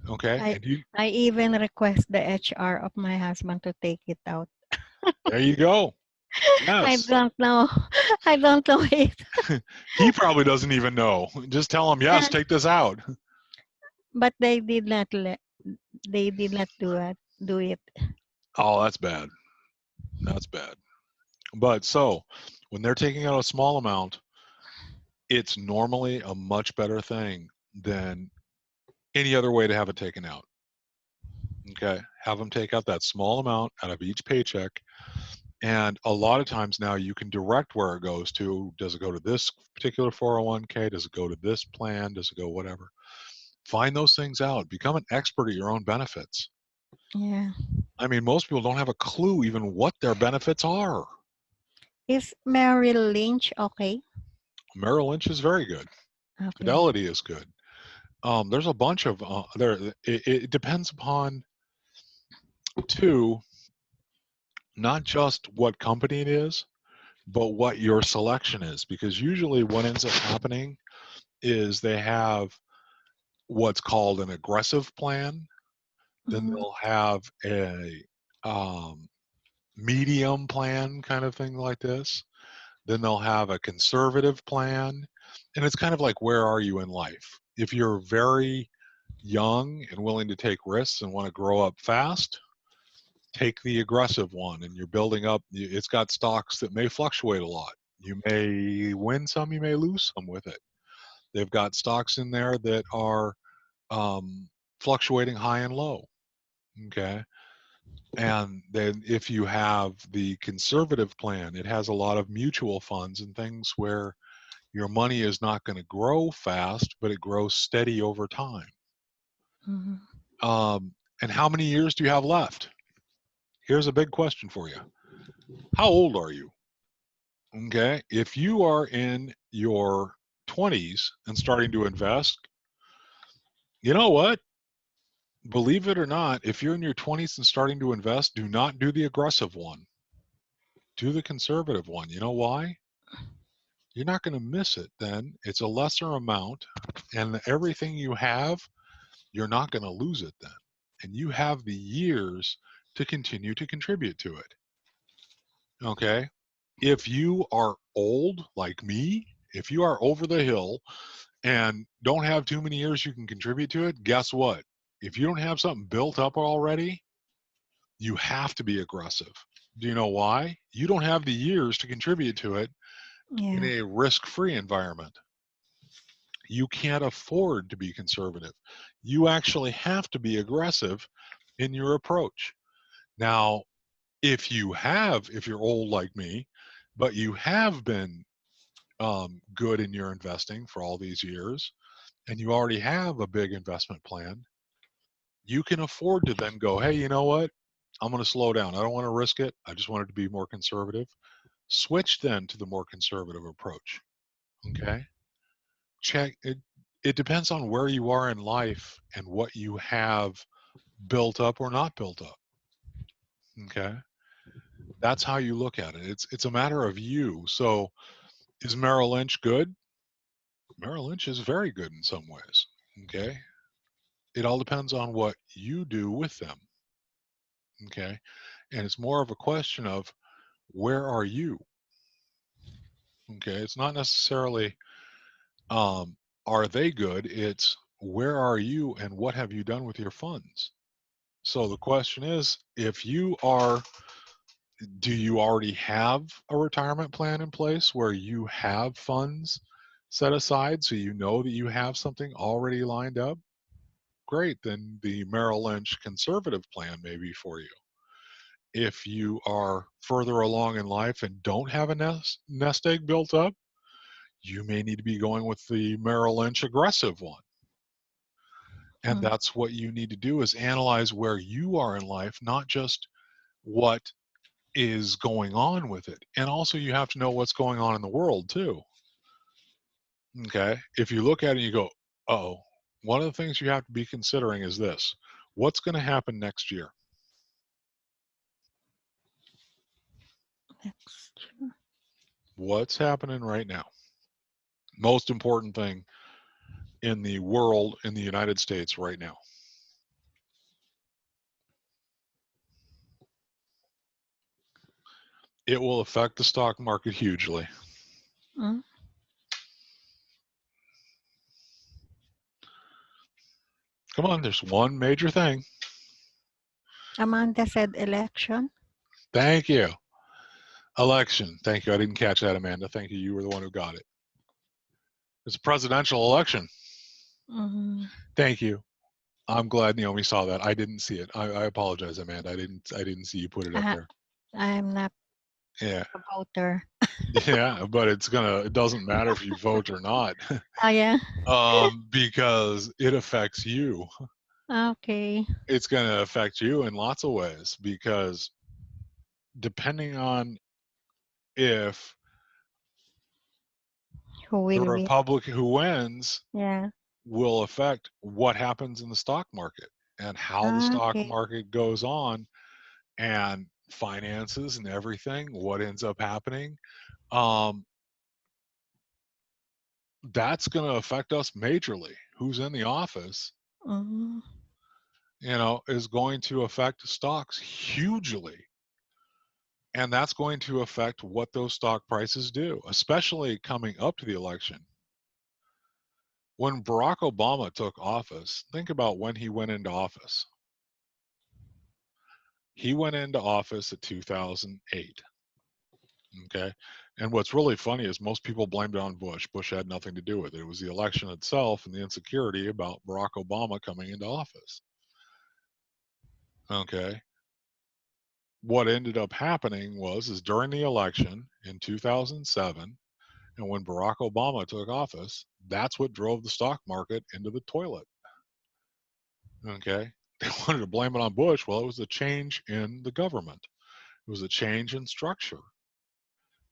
Okay, I even request the HR of my husband to take it out. there you go. Yes. I don't know. I don't know it. He probably doesn't even know. Just tell him, yes, take this out. But they did not do it. Oh, that's bad. That's bad. But so when they're taking out a small amount, it's normally a much better thing than any other way to have it taken out. Okay, have them take out that small amount out of each paycheck. And a lot of times now you can direct where it goes to. Does it go to this particular 401k? Does it go to this plan? Does it go whatever? Find those things out. Become an expert at your own benefits. Yeah. I mean, most people don't have a clue even what their benefits are. Is Merrill Lynch okay? Merrill Lynch is very good. Okay. Fidelity is good. There's a bunch of it depends upon not just what company it is, but what your selection is. Because usually what ends up happening is they have what's called an aggressive plan. Then they'll have a medium plan kind of thing like this. Then they'll have a conservative plan. And it's kind of like, where are you in life? If you're very young and willing to take risks and want to grow up fast, take the aggressive one. And you're building up, it's got stocks that may fluctuate a lot. You may win some, you may lose some with it. They've got stocks in there that are fluctuating high and low. Okay. And then if you have the conservative plan, it has a lot of mutual funds and things where your money is not going to grow fast, but it grows steady over time. And how many years do you have left? Here's a big question for you. How old are you? Okay. If you are in your 20s and starting to invest, you know what? Believe it or not, if you're in your 20s and starting to invest, do not do the aggressive one. Do the conservative one. You know why? You're not going to miss it then. It's a lesser amount, and everything you have, you're not going to lose it then. And you have the years to continue to contribute to it. Okay? If you are old like me, if you are over the hill and don't have too many years you can contribute to it, guess what? If you don't have something built up already, you have to be aggressive. Do you know why? You don't have the years to contribute to it in a risk-free environment. You can't afford to be conservative. You actually have to be aggressive in your approach. Now, if you're old like me, but you have been good in your investing for all these years, and you already have a big investment plan, you can afford to then go, hey, you know what? I'm going to slow down. I don't want to risk it. I just want it to be more conservative. Switch then to the more conservative approach. Okay? Check it. It depends on where you are in life and what you have built up or not built up. Okay? That's how you look at it. It's a matter of you. So is Merrill Lynch good? Merrill Lynch is very good in some ways. Okay? It all depends on what you do with them. Okay? And it's more of a question of where are you? Okay? It's not necessarily um, are they good? It's where are you and what have you done with your funds? So the question is, if you are, do you already have a retirement plan in place where you have funds set aside so you know that you have something already lined up? Great, then the Merrill Lynch conservative plan may be for you. If you are further along in life and don't have a nest egg built up, you may need to be going with the Merrill Lynch aggressive one. And Mm. that's what you need to do is analyze where you are in life, not just what is going on with it. And also you have to know what's going on in the world too. Okay. If you look at it and you go, oh, one of the things you have to be considering is this. What's going to happen next year? Next year. What's happening right now? Most important thing in the world, in the United States right now. It will affect the stock market hugely. Mm. Come on, there's one major thing. Amanda said election. Thank you. Election. Thank you. I didn't catch that, Amanda. Thank you. You were the one who got it. It's a presidential election. Mm. Thank you. I'm glad Naomi saw that. I didn't see it. I apologize, Amanda. I didn't see you put it up there. I'm not Yeah. a voter. Yeah, but it doesn't matter if you vote or not. Oh, yeah. Because it affects you. Okay. It's gonna affect you in lots of ways because depending on if Who the will win? Republican who wins Yeah. will affect what happens in the stock market and how the stock Okay. market goes on and finances and everything, what ends up happening. Um, that's going to affect us majorly. Who's in the office, Mm. is going to affect stocks hugely. And that's going to affect what those stock prices do, especially coming up to the election. When Barack Obama took office, think about when he went into office. He went into office in 2008. Okay. And what's really funny is most people blamed it on Bush. Bush had nothing to do with it. It was the election itself and the insecurity about Barack Obama coming into office. Okay. What ended up happening is during the election in 2007, and when Barack Obama took office, that's what drove the stock market into the toilet. Okay. They wanted to blame it on Bush. Well, it was a change in the government. It was a change in structure.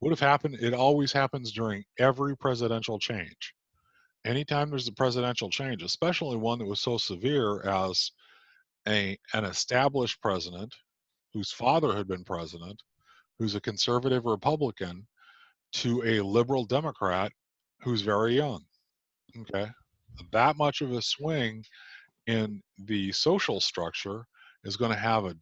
Would have happened, it always happens during every presidential change. Anytime there's a presidential change, especially one that was so severe as an established president whose father had been president, who's a conservative Republican, to a liberal Democrat who's very young. Okay. That much of a swing in the social structure is going to have a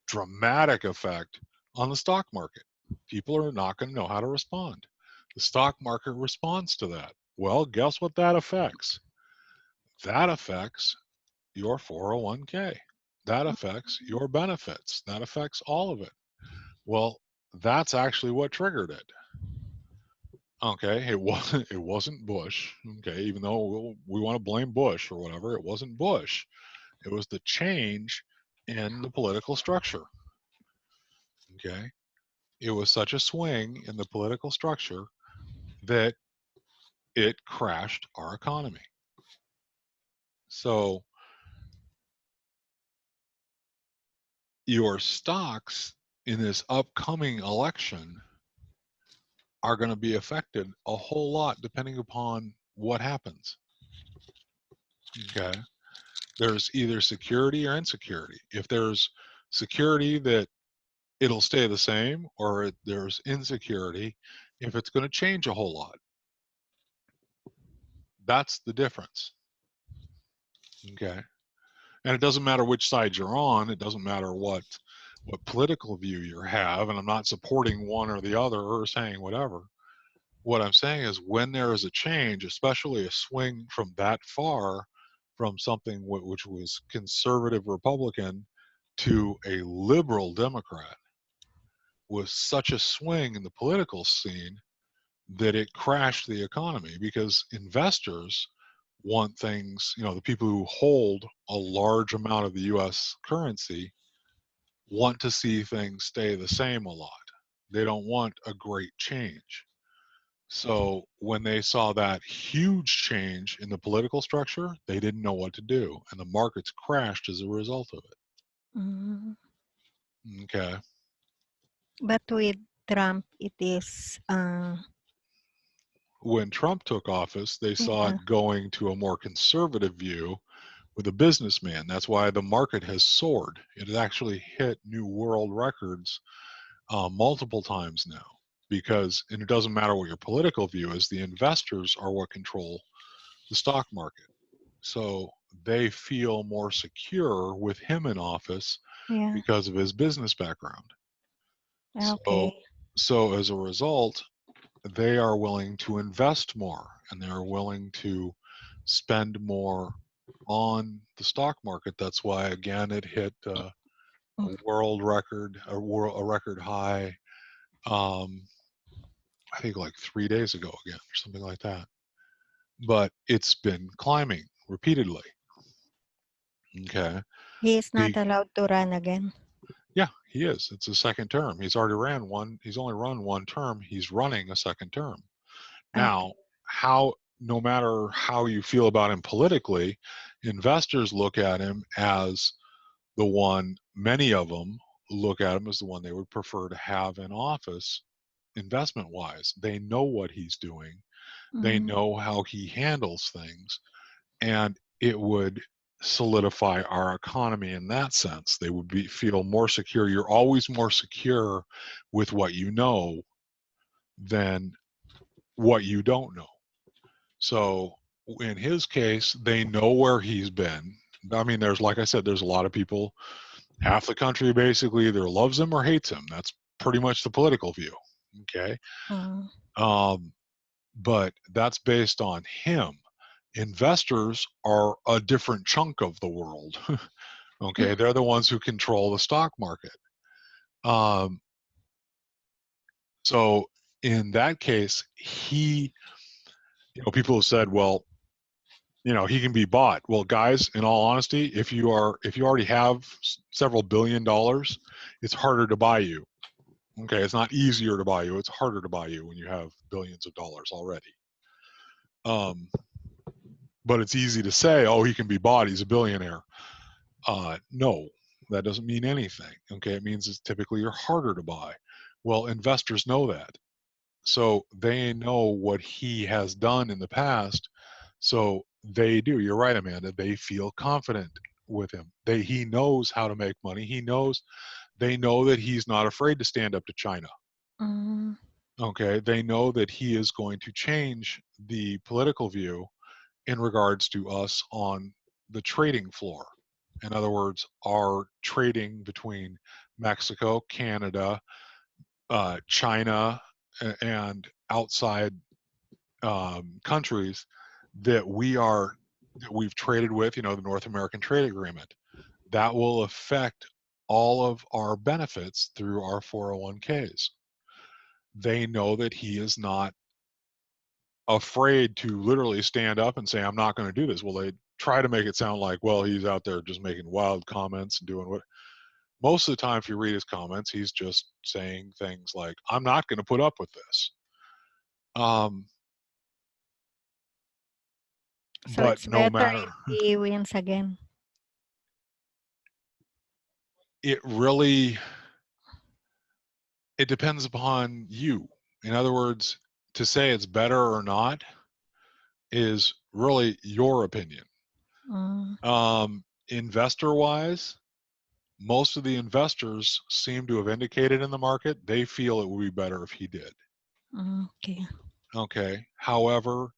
dramatic effect on the stock market. People are not going to know how to respond. The stock market responds to that. Well, guess what that affects? That affects your 401k. That affects your benefits. That affects all of it. Well, that's actually what triggered it. Okay, it wasn't Bush. Okay, even though we want to blame Bush or whatever, it wasn't Bush. It was the change in the political structure. Okay, it was such a swing in the political structure that it crashed our economy. So your stocks in this upcoming election are going to be affected a whole lot depending upon what happens. Okay. There's either security or insecurity. If there's security that it'll stay the same, or there's insecurity if it's going to change a whole lot. That's the difference. Okay. And it doesn't matter which side you're on. It doesn't matter what political view you have. And I'm not supporting one or the other or saying whatever. What I'm saying is when there is a change, especially a swing from that far from something which was conservative Republican to a liberal Democrat, was such a swing in the political scene that it crashed the economy, because investors want things, the people who hold a large amount of the US currency want to see things stay the same a lot. They don't want a great change. So when they saw that huge change in the political structure, they didn't know what to do, and the markets crashed as a result of it. Mm. Okay. But with Trump, it is, When Trump took office, they saw yeah. it going to a more conservative view with a businessman. That's why the market has soared. It has actually hit new world records multiple times now, because, and it doesn't matter what your political view is, the investors are what control the stock market. So they feel more secure with him in office Yeah. because of his business background. Okay. So as a result, they are willing to invest more, and they're willing to spend more on the stock market. That's why, again, it hit a world record, a record high, I think like 3 days ago again, or something like that. But it's been climbing repeatedly. Okay. He is not allowed to run again. Yeah, he is. It's a second term. He's already ran one. He's only run one term. He's running a second term. Now, no matter how you feel about him politically, investors look at him as the one, many of them look at him as the one they would prefer to have in office investment wise. They know what he's doing. They know how he handles things, and it would solidify our economy in that sense. They would feel more secure. You're always more secure with what you know than what you don't know. So in his case, they know where he's been. I mean, there's, like I said, there's a lot of people, half the country basically either loves him or hates him. That's pretty much the political view. Okay. But that's based on him. Investors are a different chunk of the world. Okay. They're the ones who control the stock market. So in that case, people have said, well, he can be bought. Well, guys, in all honesty, if you already have several $billion, it's harder to buy you. Okay, it's not easier to buy you; it's harder to buy you when you have billions of dollars already. But it's easy to say, "Oh, he can be bought; he's a billionaire." No, that doesn't mean anything. Okay, it means it's typically you're harder to buy. Well, investors know that, so they know what he has done in the past. So they do. You're right, Amanda. They feel confident with him. He knows how to make money. They know that he's not afraid to stand up to China. Okay. They know that he is going to change the political view in regards to us on the trading floor. In other words, our trading between Mexico, Canada, China, and outside countries that we've traded with, the North American Trade Agreement, that will affect all of our benefits through our 401ks. They know that he is not afraid to literally stand up and say, I'm not going to do this. Well, they try to make it sound like, well, he's out there just making wild comments and doing what. Most of the time, if you read his comments, he's just saying things like, I'm not going to put up with this. So but it's no better matter, if he wins again. it depends upon you. In other words, to say it's better or not is really your opinion. Investor wise, most of the investors seem to have indicated in the market they feel it would be better if he did. Okay. Okay. However,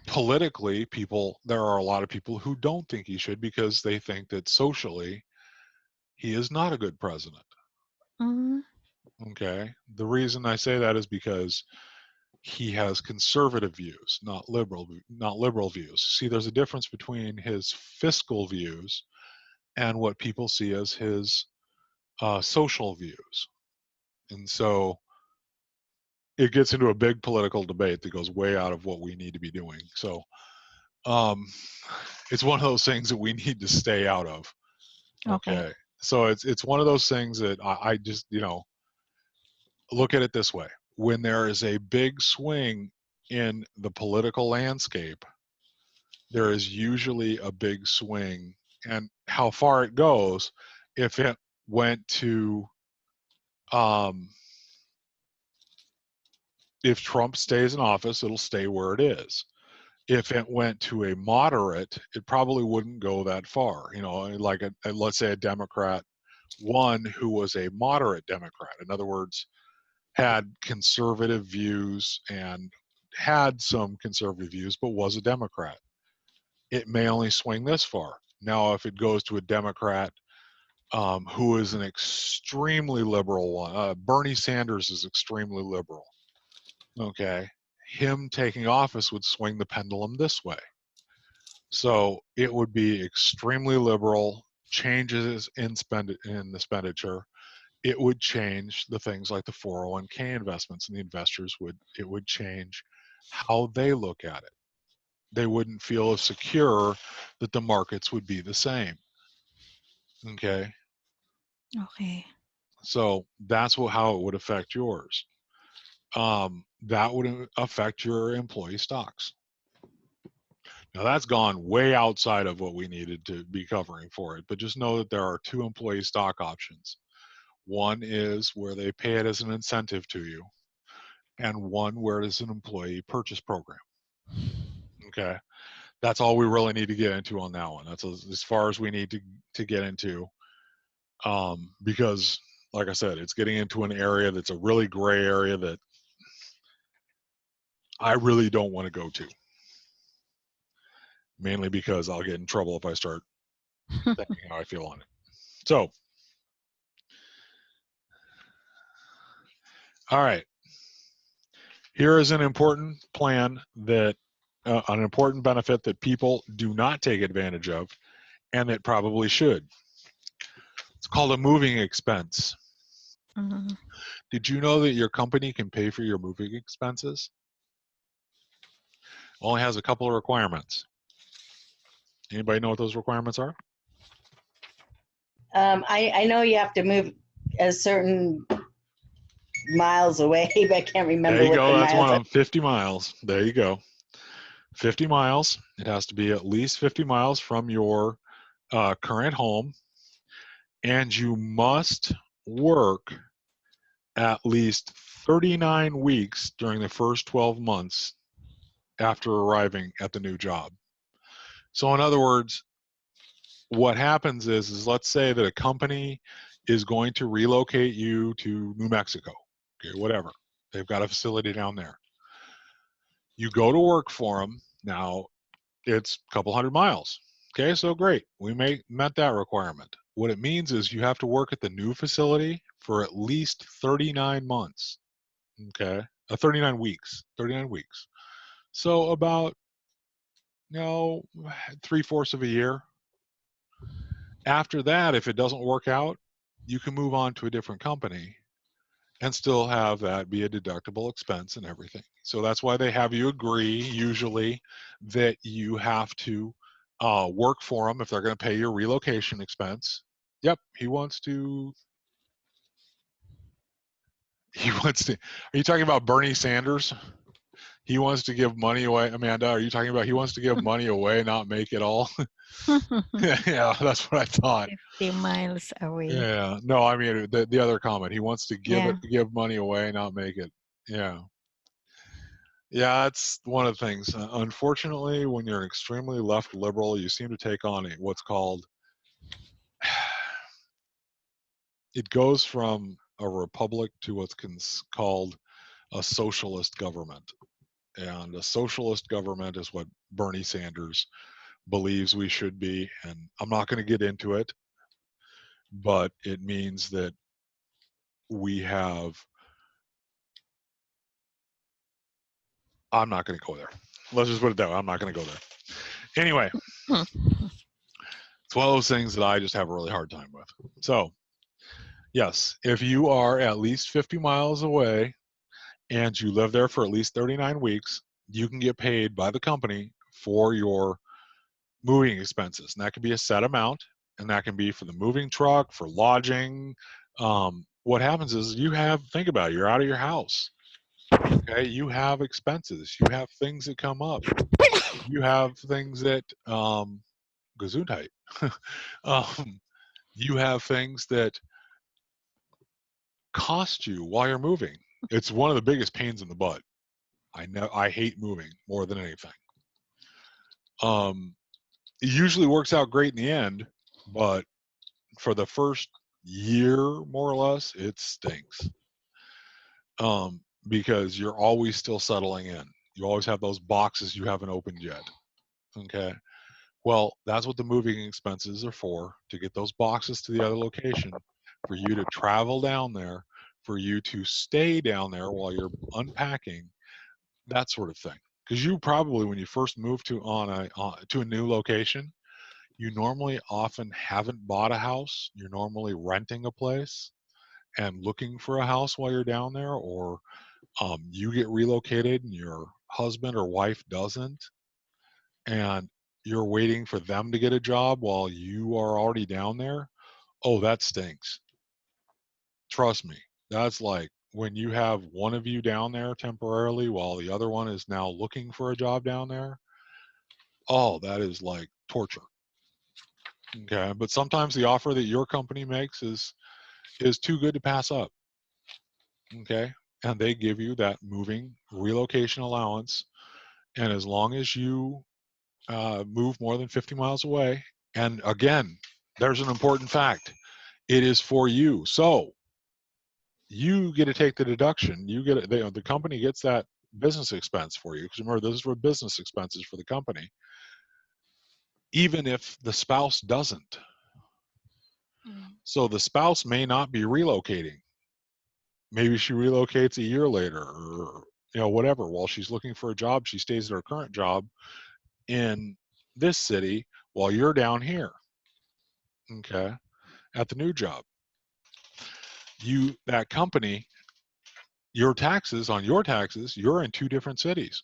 politically, there are a lot of people who don't think he should because they think that socially he is not a good president. Okay. The reason I say that is because he has conservative views, not liberal views. See, there's a difference between his fiscal views and what people see as his social views. And so it gets into a big political debate that goes way out of what we need to be doing. So it's one of those things that we need to stay out of. Okay. So it's one of those things that I just, look at it this way. When there is a big swing in the political landscape, there is usually a big swing, and how far it goes, if it went to, if Trump stays in office, it'll stay where it is. If it went to a moderate, it probably wouldn't go that far. Like let's say a Democrat won who was a moderate Democrat. In other words, had conservative views and had some conservative views, but was a Democrat. It may only swing this far. Now, if it goes to a Democrat who is an extremely liberal one, Bernie Sanders is extremely liberal. Okay, him taking office would swing the pendulum this way. So it would be extremely liberal, changes in the expenditure. It would change the things like the 401k investments, and the investors it would change how they look at it. They wouldn't feel as secure that the markets would be the same. Okay. Okay. So that's how it would affect yours. That would affect your employee stocks. Now that's gone way outside of what we needed to be covering for it, but just know that there are two employee stock options. One is where they pay it as an incentive to you, and one where it is an employee purchase program. Okay. That's all we really need to get into on that one. That's as far as we need to get into, because like I said, it's getting into an area that's a really gray area that I really don't want to go to, mainly because I'll get in trouble if I start thinking how I feel on it. So, all right, here is an important plan that an important benefit that people do not take advantage of and that probably should. It's called a moving expense. Did you know that your company can pay for your moving expenses? Only has a couple of requirements. Anybody know what those requirements are? I know you have to move a certain miles away, but I can't remember. There you what go. the That's miles one of are. them. 50 miles. There you go. 50 miles. It has to be at least 50 miles from your current home, and you must work at least 39 weeks during the first 12 months after arriving at the new job. So in other words, what happens is let's say that a company is going to relocate you to New Mexico, okay, whatever. They've got a facility down there. You go to work for them. Now, it's a couple hundred miles. Okay, so great. We met that requirement. What it means is you have to work at the new facility for at least 39 months. Okay, 39 weeks. 39 weeks. So about 3/4 of a year. After that, if it doesn't work out, you can move on to a different company and still have that be a deductible expense and everything. So that's why they have you agree usually that you have to work for them if they're going to pay your relocation expense. Yep, he wants to. Are you talking about Bernie Sanders? He wants to give money away. Amanda, are you talking about he wants to give money away, not make it all? Yeah, that's what I thought. 50 miles away. Yeah, no, I mean the other comment. He wants to Yeah. give money away, not make it. Yeah, yeah, that's one of the things. Unfortunately, when you're an extremely left liberal, you seem to take on what's called. It goes from a republic to what's called a socialist government. And a socialist government is what Bernie Sanders believes we should be. And I'm not going to get into it, but it means that we have. I'm not going to go there. Let's just put it that way. I'm not going to go there. Anyway, it's one of those things that I just have a really hard time with. So, yes, if you are at least 50 miles away and you live there for at least 39 weeks, you can get paid by the company for your moving expenses. And that can be a set amount, and that can be for the moving truck, for lodging. What happens is think about it, you're out of your house. Okay, you have expenses, you have things that come up, you have things that, Gesundheit. You have things that cost you while you're moving. It's one of the biggest pains in the butt. I know, I hate moving more than anything. It usually works out great in the end, but for the first year, more or less, it stinks. Because you're always still settling in. You always have those boxes you haven't opened yet. Okay. Well, that's what the moving expenses are for, to get those boxes to the other location, for you to travel down there, for you to stay down there while you're unpacking, that sort of thing. Because you probably, when you first move to a new location, you normally often haven't bought a house. You're normally renting a place and looking for a house while you're down there, or you get relocated and your husband or wife doesn't, and you're waiting for them to get a job while you are already down there. Oh, that stinks. Trust me. That's like when you have one of you down there temporarily while the other one is now looking for a job down there. Oh, that is like torture. Okay. But sometimes the offer that your company makes is too good to pass up. Okay. And they give you that moving relocation allowance. And as long as you move more than 50 miles away, and again, there's an important fact, it is for you. So you get to take the deduction. You get it. The company gets that business expense for you. Because remember, this is for business expenses for the company, even if the spouse doesn't. So the spouse may not be relocating. Maybe she relocates a year later, or whatever. While she's looking for a job, she stays at her current job in this city while you're down here. Okay, at the new job. That company, your taxes, you're in two different cities.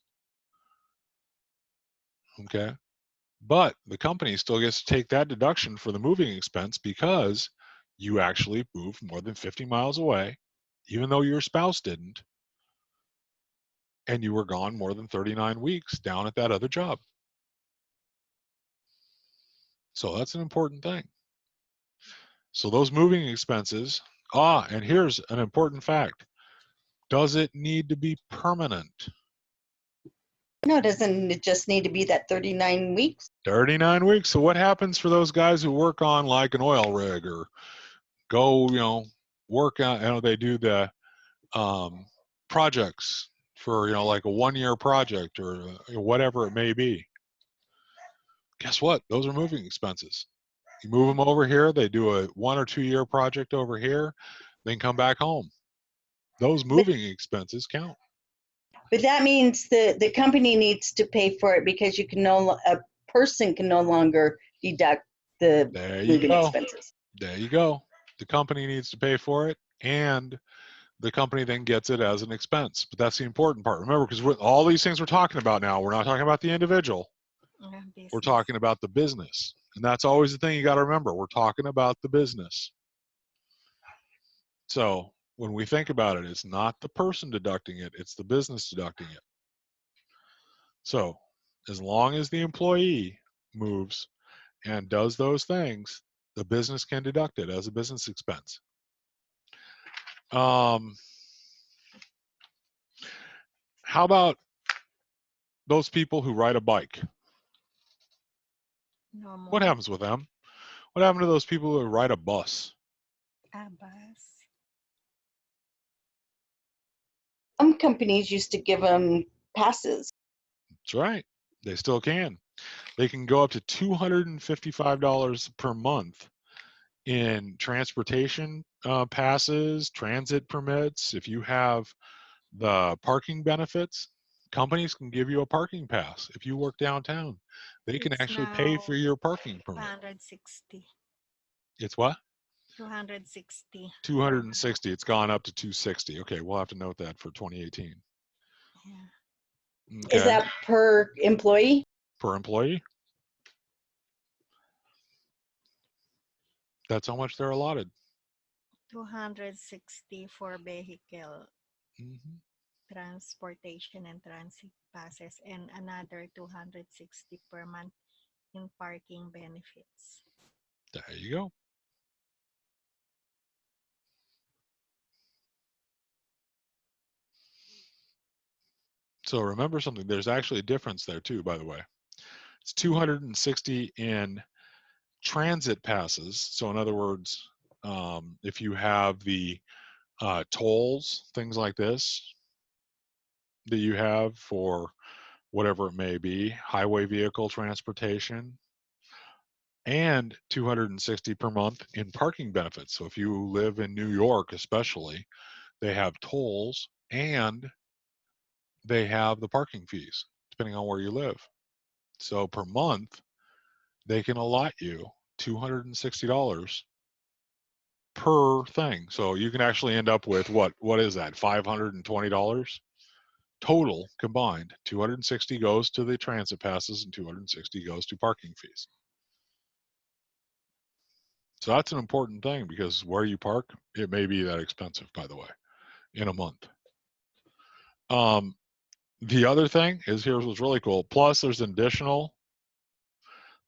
Okay. But the company still gets to take that deduction for the moving expense because you actually moved more than 50 miles away, even though your spouse didn't, and you were gone more than 39 weeks down at that other job. So that's an important thing. So those moving expenses, and here's an important fact. Does it need to be permanent? No, doesn't it just need to be that 39 weeks? 39 weeks. So what happens for those guys who work on like an oil rig or go, work on, they do the projects for, like a 1-year project or whatever it may be. Guess what? Those are moving expenses. You move them over here, they do a 1 or 2 year project over here, then come back home. Those moving expenses count. But that means the company needs to pay for it because a person can no longer deduct the moving expenses. There you go. The company needs to pay for it, and the company then gets it as an expense. But that's the important part. Remember, because all these things we're talking about now, we're not talking about the individual. We're talking about the business. And that's always the thing you got to remember. We're talking about the business. So when we think about it, it's not the person deducting it, it's the business deducting it. So as long as the employee moves and does those things, the business can deduct it as a business expense. How about those people who ride a bike? No What more. happens with them? What happened to those people who ride a bus? Abas. Some companies used to give them passes. That's right. They still can. They can go up to $255 per month in transportation passes, transit permits. If you have the parking benefits, companies can give you a parking pass. If you work downtown, they can It's actually pay for now your parking permit. 260. It's what? 260. 260. It's gone up to 260. Okay, we'll have to note that for 2018. Yeah. Okay. Is that per employee? Per employee? That's how much they're allotted. 260 for vehicle Mm-hmm. transportation and transit passes, and another 260 per month in parking benefits. There you go. So remember something, there's actually a difference there too, by the way. It's 260 in transit passes. So in other words, if you have the tolls, things like this, that you have for whatever it may be, highway vehicle transportation, and 260 per month in parking benefits. So if you live in New York especially, they have tolls and they have the parking fees, depending on where you live. So per month, they can allot you $260 per thing. So you can actually end up with what is that, $520 total combined. 260 goes to the transit passes and 260 goes to parking fees. So that's an important thing because where you park, it may be that expensive, by the way, in a month. The other thing is, here's what's really cool. Plus, there's an additional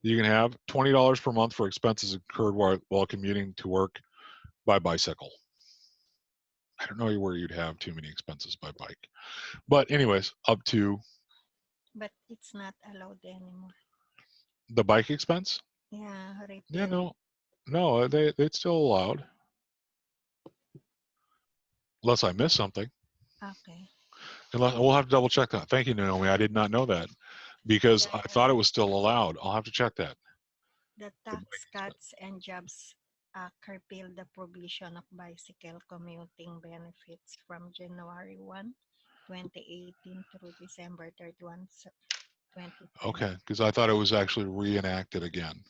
you can have $20 per month for expenses incurred while commuting to work by bicycle. I don't know where you'd have too many expenses by bike. But anyways, up to But it's not allowed anymore. the bike expense? Yeah, repeal. Yeah, no, it's still allowed. Unless I missed something. Okay. We'll have to double check that. Thank you, Naomi. I did not know that because I thought it was still allowed. I'll have to check that. The Tax Cuts and Jobs Act repealed the provision of bicycle commuting benefits from January 1, 2018 through December 31, 2020. Okay, because I thought it was actually reenacted again.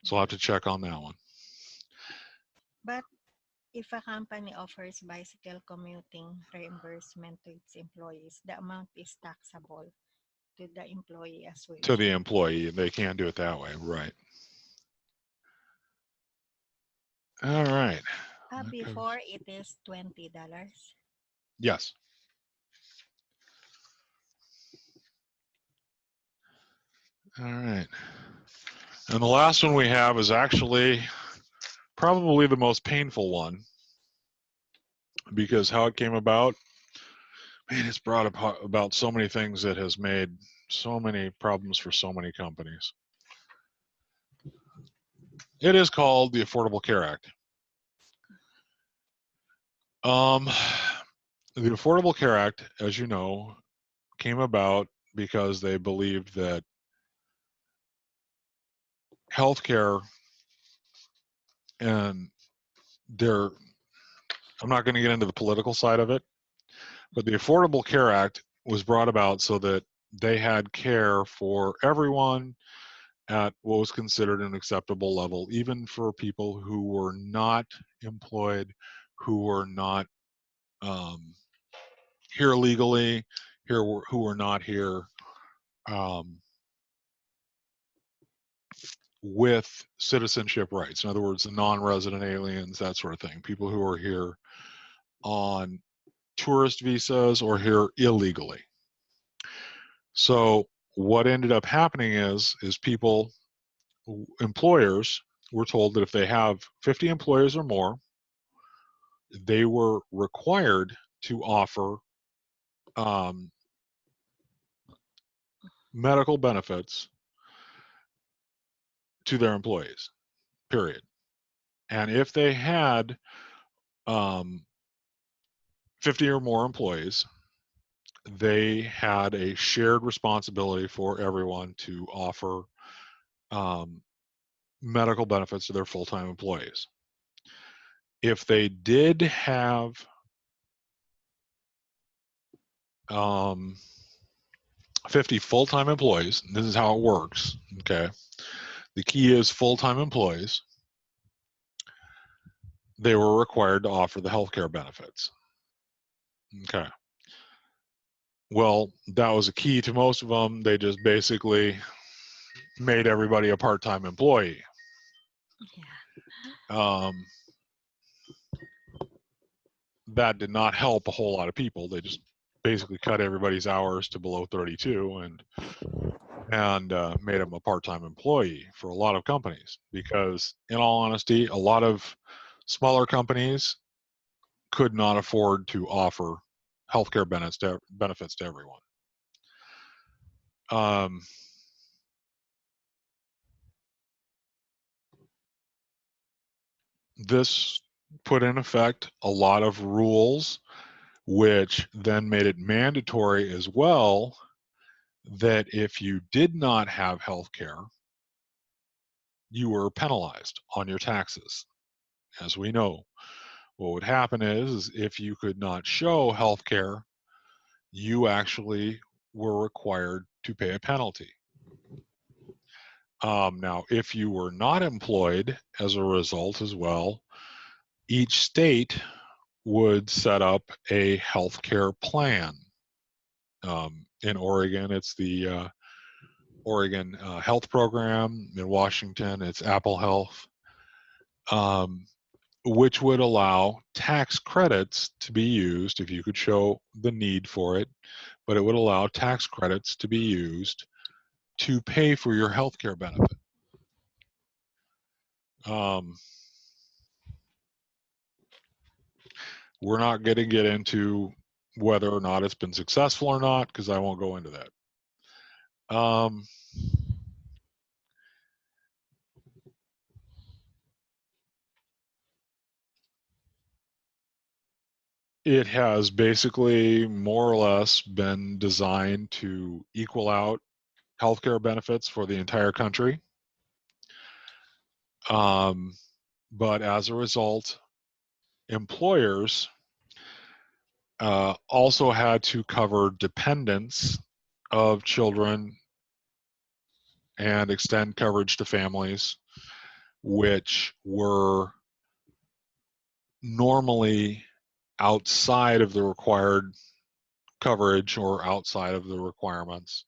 So I'll have to check on that one. But if a company offers bicycle commuting reimbursement to its employees, the amount is taxable to the employee as well. To the employee, they can do it that way, right? All right. Before it is $20. Yes. All right. And the last one we have is actually probably the most painful one because how it came about, man, it's brought about so many things that has made so many problems for so many companies. It is called the Affordable Care Act. The Affordable Care Act, as you know, came about because they believed that healthcare and I'm not going to get into the political side of it, but the Affordable Care Act was brought about so that they had care for everyone at what was considered an acceptable level, even for people who were not employed, who were not here legally, who were not here with citizenship rights. In other words, the non-resident aliens, that sort of thing. People who are here on tourist visas or here illegally. So what ended up happening is employers were told that if they have 50 employees or more, they were required to offer medical benefits to their employees, period. And if they had 50 or more employees, they had a shared responsibility for everyone to offer medical benefits to their full-time employees. If they did have 50 full-time employees, this is how it works, okay? The key is full-time employees. They were required to offer the healthcare benefits. Okay. Well, that was a key to most of them. They just basically made everybody a part-time employee. Yeah. That did not help a whole lot of people. They just basically cut everybody's hours to below 32 and made them a part-time employee for a lot of companies, because in all honesty, a lot of smaller companies could not afford to offer healthcare benefits to everyone. This put in effect a lot of rules, which then made it mandatory as well that if you did not have health care, you were penalized on your taxes. As we know, what would happen is if you could not show health care, you actually were required to pay a penalty. Now, if you were not employed as a result as well, each state would set up a healthcare plan. In Oregon, it's the Oregon Health Program. In Washington, it's Apple Health, which would allow tax credits to be used if you could show the need for it, but it would allow tax credits to be used to pay for your healthcare benefit. We're not going to get into whether or not it's been successful or not, because I won't go into that. It has basically more or less been designed to equal out healthcare benefits for the entire country. But as a result, employers also had to cover dependents of children and extend coverage to families which were normally outside of the required coverage or outside of the requirements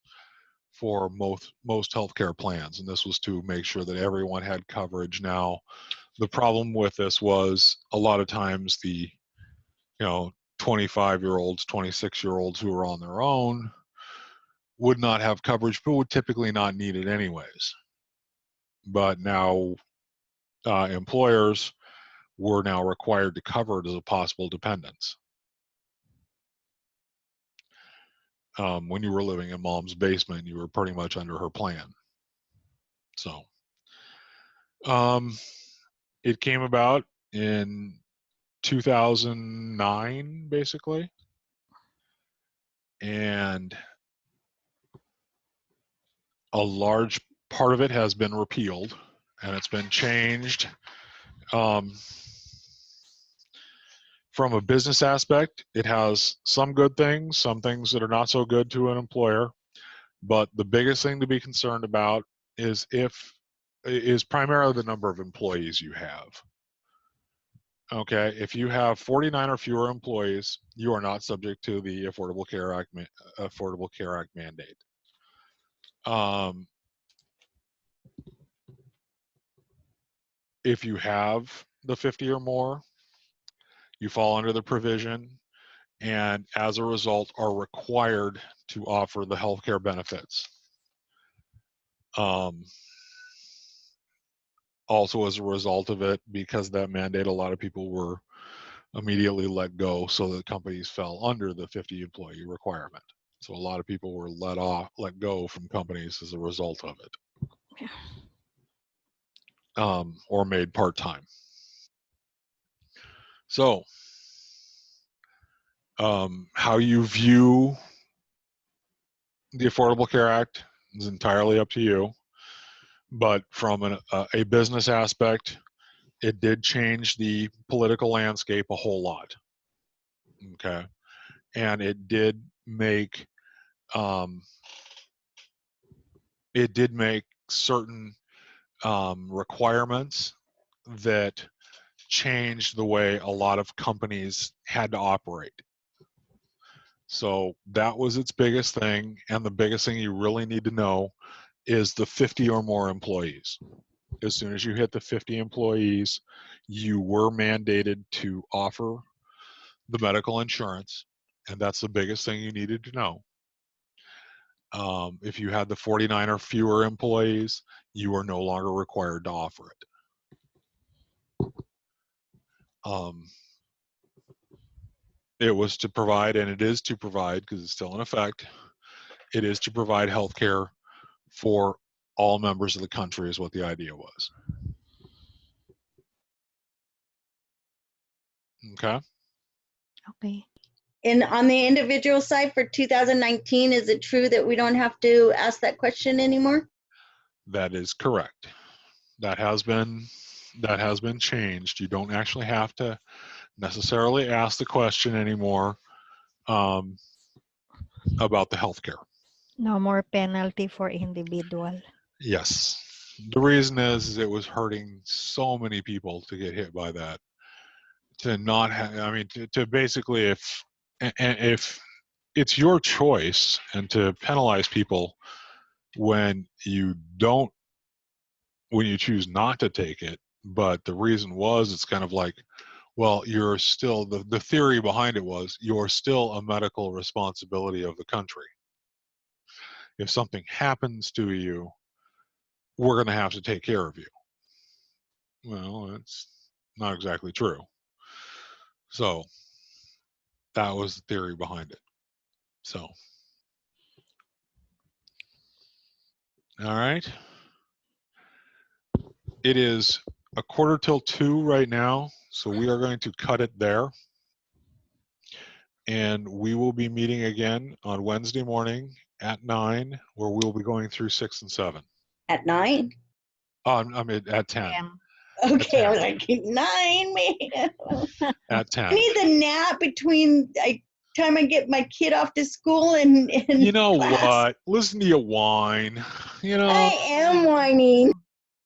for most healthcare plans. And this was to make sure that everyone had coverage. Now, the problem with this was a lot of times the 25-year-olds, 26-year-olds who were on their own would not have coverage, but would typically not need it anyways. But now employers were now required to cover it as a possible dependence. When you were living in mom's basement, you were pretty much under her plan. So it came about in 2009, basically. And a large part of it has been repealed, and it's been changed. From a business aspect, it has some good things, some things that are not so good to an employer. But the biggest thing to be concerned about is primarily the number of employees you have. Okay, if you have 49 or fewer employees, you are not subject to the Affordable Care Act mandate. If you have the 50 or more, you fall under the provision, and as a result are required to offer the healthcare benefits. Also, as a result of it, because of that mandate, a lot of people were immediately let go, so that companies fell under the 50 employee requirement. So a lot of people were let go from companies as a result of it, or made part-time. So how you view the Affordable Care Act is entirely up to you, but from a business aspect, it did change the political landscape a whole lot. Okay, and it did make certain requirements that changed the way a lot of companies had to operate. So that was its biggest thing, and the biggest thing you really need to know is the 50 or more employees. As soon as you hit the 50 employees, you were mandated to offer the medical insurance, and that's the biggest thing you needed to know. If you had the 49 or fewer employees, you are no longer required to offer it. It was to provide, and it is to provide, because it's still in effect, it is to provide health care for all members of the country, is what the idea was. Okay. Okay. And on the individual side for 2019, is it true that we don't have to ask that question anymore? That is correct. That has been changed. You don't actually have to necessarily ask the question anymore about the health care. No more penalty for individual. Yes. The reason is it was hurting so many people to get hit by that. To not have, I mean, to basically, if it's your choice, and to penalize people when you choose not to take it, but the reason was, it's kind of like, well, you're still, the theory behind it was, you're still a medical responsibility of the country. If something happens to you, we're going to have to take care of you. Well, that's not exactly true. So that was the theory behind it. So, all right. It is 1:45 right now, so we are going to cut it there. And we will be meeting again on Wednesday morning at 9, where we'll be going through 6 and 7. At 9? I mean, at 10. Okay, I was like, 9, man. At 10. I need the nap between time I get my kid off to school and You know class. what? Listen to you whine. You know. I am whining.